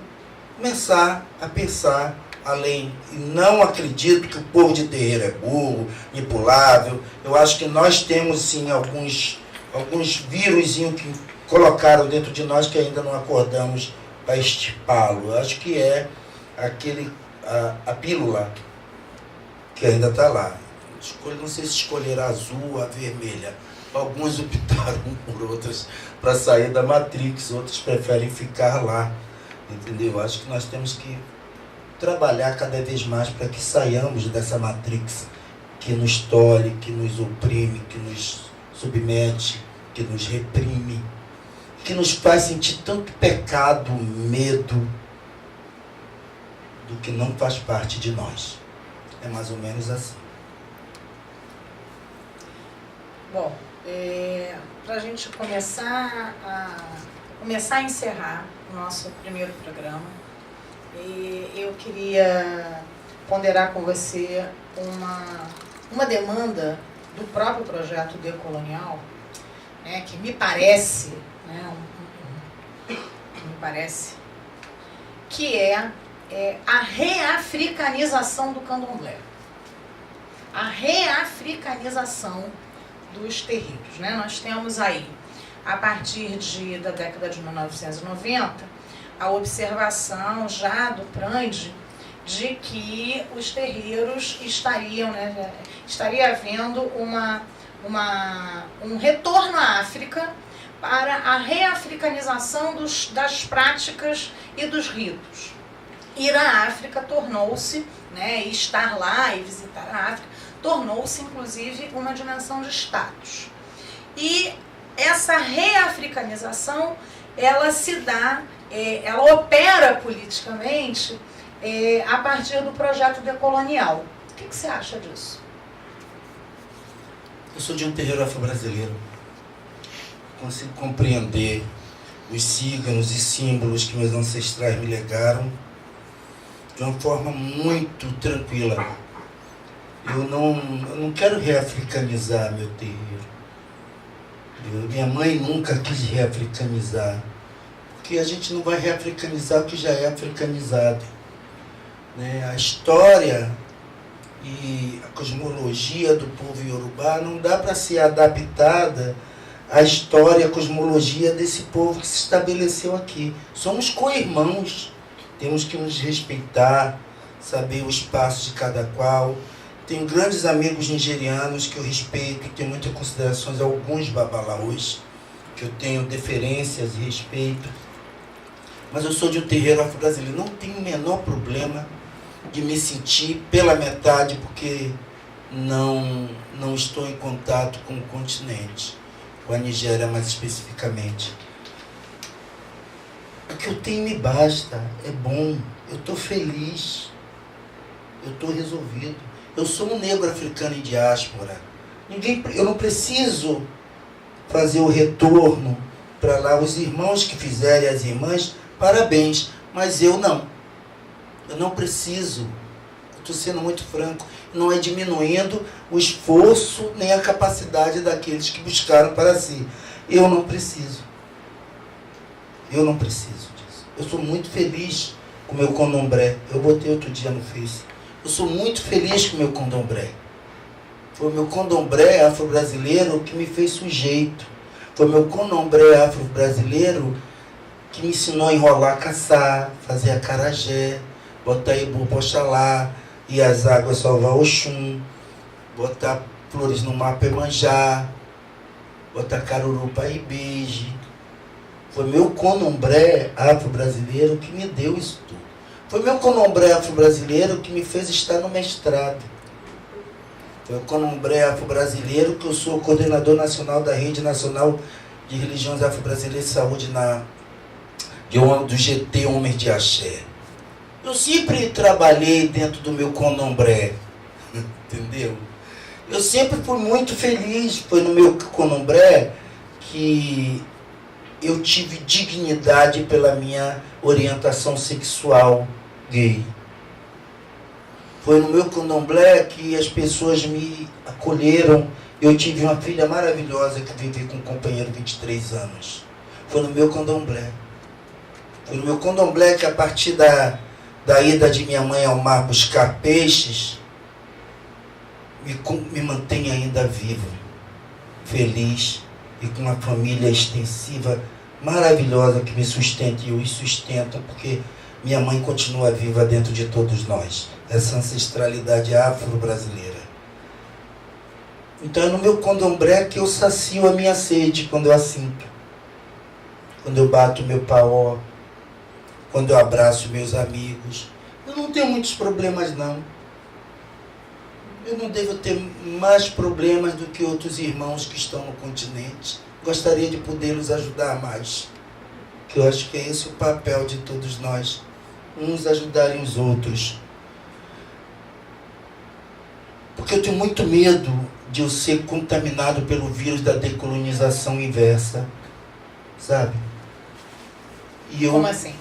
começar a pensar além. E não acredito que o povo de terreiro é burro, manipulável. Eu acho que nós temos sim alguns vírusinhos que colocaram dentro de nós que ainda não acordamos para extirpá-lo. Eu acho que é a pílula que ainda está lá. Não sei se escolher a azul ou a vermelha. Alguns optaram por outras para sair da Matrix, outros preferem ficar lá. Entendeu? Acho que nós temos que trabalhar cada vez mais para que saiamos dessa Matrix que nos tolhe, que nos oprime, que nos submete, que nos reprime, que nos faz sentir tanto pecado, medo do que não faz parte de nós. É mais ou menos assim. Bom, para a gente começar a encerrar o nosso primeiro programa, eu queria ponderar com você uma demanda do próprio projeto decolonial, né, que me parece, que é a reafricanização do candomblé. A reafricanização dos terreiros, né? Nós temos aí, a partir da década de 1990, a observação já do Prandi de que os terreiros estaria havendo um retorno à África para a reafricanização das práticas e dos ritos. Ir à África tornou-se, e estar lá e visitar a África, tornou-se inclusive uma dimensão de status. E essa reafricanização, ela se dá, ela opera politicamente a partir do projeto decolonial. O que você acha disso? Eu sou de um terreiro afro-brasileiro. Consigo compreender os signos e símbolos que meus ancestrais me legaram de uma forma muito tranquila. Eu não quero reafricanizar meu terreiro. Minha mãe nunca quis reafricanizar, porque a gente não vai reafricanizar o que já é africanizado, né? A história e a cosmologia do povo iorubá não dá para ser adaptada à história e à cosmologia desse povo que se estabeleceu aqui. Somos co-irmãos, temos que nos respeitar, saber o espaço de cada qual. Tenho grandes amigos nigerianos que eu respeito, tenho muitas considerações, alguns babalaôs, que eu tenho deferências e respeito. Mas eu sou de um terreiro afro-brasileiro, não tenho o menor problema de me sentir pela metade, porque não estou em contato com o continente, com a Nigéria mais especificamente. O que eu tenho me basta, é bom, eu estou feliz, eu estou resolvido. Eu sou um negro africano em diáspora. Eu não preciso fazer o retorno para lá. Os irmãos que fizerem, as irmãs, parabéns. Mas eu não. Eu não preciso. Estou sendo muito franco. Não é diminuindo o esforço nem a capacidade daqueles que buscaram para si. Eu não preciso. Eu não preciso disso. Eu sou muito feliz com o meu candomblé. Eu botei outro dia no Face. Eu sou muito feliz com o meu candomblé. Foi o meu candomblé afro-brasileiro que me fez sujeito. Foi o meu candomblé afro-brasileiro que me ensinou a enrolar, caçar, fazer acarajé, botar ibu, poxalá, e as águas salvar Oxum, botar flores no mapa Emanjá, botar caruru para Ibeje. Foi meu candomblé afro-brasileiro que me deu isso tudo. Foi meu candomblé afro-brasileiro que me fez estar no mestrado. Foi o candomblé afro-brasileiro que eu sou coordenador nacional da Rede Nacional de Religiões Afro-Brasileiras de Saúde do GT Homens de Axé. Eu sempre trabalhei dentro do meu candomblé, entendeu? Eu sempre fui muito feliz. Foi no meu candomblé que eu tive dignidade pela minha orientação sexual gay. Foi no meu candomblé que as pessoas me acolheram. Eu tive uma filha maravilhosa que vivi com um companheiro de 23 anos. Foi no meu candomblé. Foi no meu candomblé que, a partir da ida de minha mãe ao mar buscar peixes, me mantém ainda vivo, feliz e com uma família extensiva maravilhosa que me sustenta, e eu os sustento porque minha mãe continua viva dentro de todos nós. Essa ancestralidade afro-brasileira. Então é no meu candomblé que eu sacio a minha sede quando eu a sinto. Quando eu bato meu paó, quando eu abraço meus amigos. Eu não tenho muitos problemas, não. Eu não devo ter mais problemas do que outros irmãos que estão no continente. Gostaria de poder-los ajudar mais. Que eu acho que é esse o papel de todos nós. Uns ajudarem os outros. Porque eu tenho muito medo de eu ser contaminado pelo vírus da decolonização inversa. Sabe? Como assim?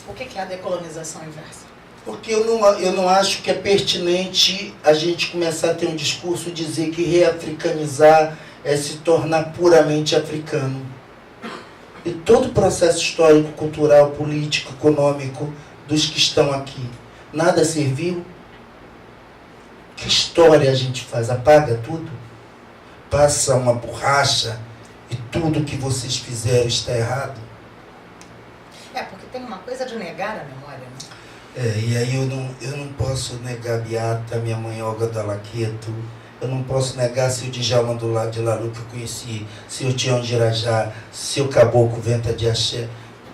O que é a decolonização inversa? Porque eu não acho que é pertinente a gente começar a ter um discurso e dizer que reafricanizar é se tornar puramente africano. E todo o processo histórico, cultural, político, econômico dos que estão aqui, nada serviu? Que história a gente faz? Apaga tudo? Passa uma borracha e tudo que vocês fizeram está errado? Porque tem uma coisa de negar a memória, né? E aí eu não posso negar a Beata, minha mãe Olga Dalaqueto. Eu não posso negar seu Djalma do lado de Lalu que eu conheci, seu Tião de Irajá, seu Caboclo Venta de Axé.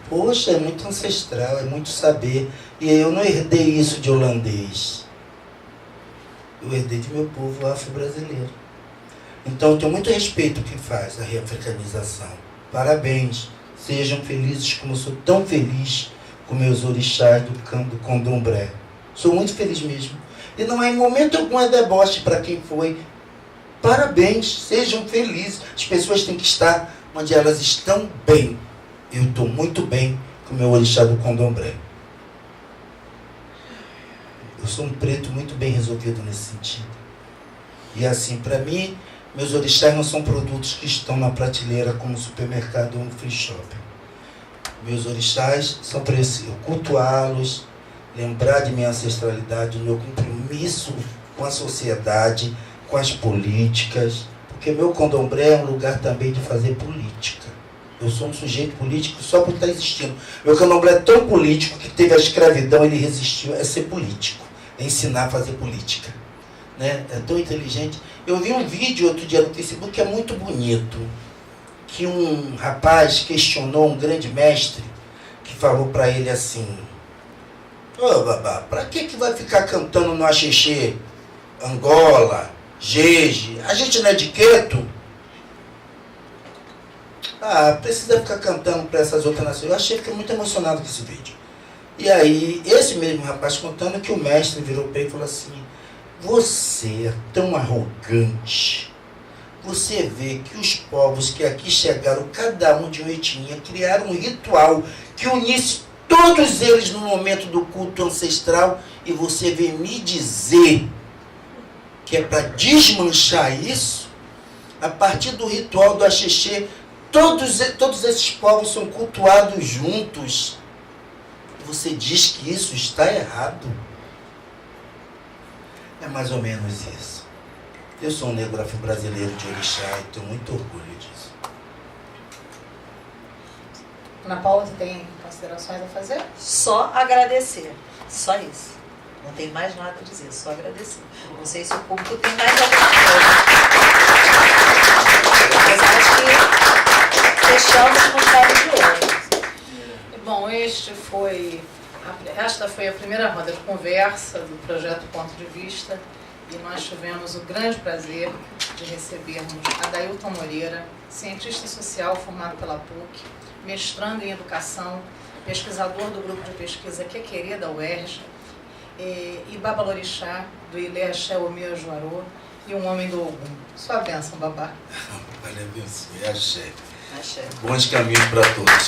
Poxa, é muito ancestral, é muito saber. E eu não herdei isso de holandês. Eu herdei de meu povo afro-brasileiro. Então eu tenho muito respeito ao que faz a reafricanização. Parabéns, sejam felizes como eu sou tão feliz com meus orixás do candomblé. Sou muito feliz mesmo. E não é em momento algum é deboche para quem foi. Parabéns, sejam felizes. As pessoas têm que estar onde elas estão bem. Eu estou muito bem com o meu orixá do candomblé. Eu sou um preto muito bem resolvido nesse sentido. E assim, para mim, meus orixás não são produtos que estão na prateleira como no supermercado ou no free shop. Meus orixás são para eu cultuá-los, lembrar de minha ancestralidade, do meu compromisso com a sociedade, com as políticas, porque meu candomblé é um lugar também de fazer política. Eu sou um sujeito político só por estar existindo. Meu candomblé é tão político que teve a escravidão, ele resistiu a ser político, a ensinar a fazer política. Né? É tão inteligente. Eu vi um vídeo outro dia no Facebook que é muito bonito, que um rapaz questionou um grande mestre que falou para ele assim: ô babá, para que vai ficar cantando no axixê, Angola, Jeje? A gente não é de Queto? Ah, precisa ficar cantando para essas outras nações. Eu achei que fiquei muito emocionado com esse vídeo. E aí, esse mesmo rapaz contando que o mestre virou para ele e falou assim: você é tão arrogante. Você vê que os povos que aqui chegaram, cada um de uma etnia, criaram um ritual que unisse todos eles no momento do culto ancestral, e você vem me dizer que é para desmanchar isso? A partir do ritual do axixê, todos esses povos são cultuados juntos. Você diz que isso está errado. É mais ou menos isso. Eu sou um negro afro-brasileiro de orixá e tenho muito orgulho disso. Ana Paula, você tem considerações a fazer? Só agradecer. Só isso. Não tem mais nada a dizer, só agradecer. Não sei se o público tem mais alguma coisa. Mas acho que fechamos com chave de ouro. Bom, esta foi a primeira roda de conversa do projeto Ponto de Vista, e nós tivemos o grande prazer de recebermos Adailton Moreira, cientista social formado pela PUC, mestrando em educação, pesquisador do grupo de pesquisa Quequerê da UERJ, e Babalorixá, do Ilê Axé Omê Juarô, e um homem do Ogum. Sua bênção, babá. Valeu, abençoe. Axé. Axé. Bons caminhos para todos.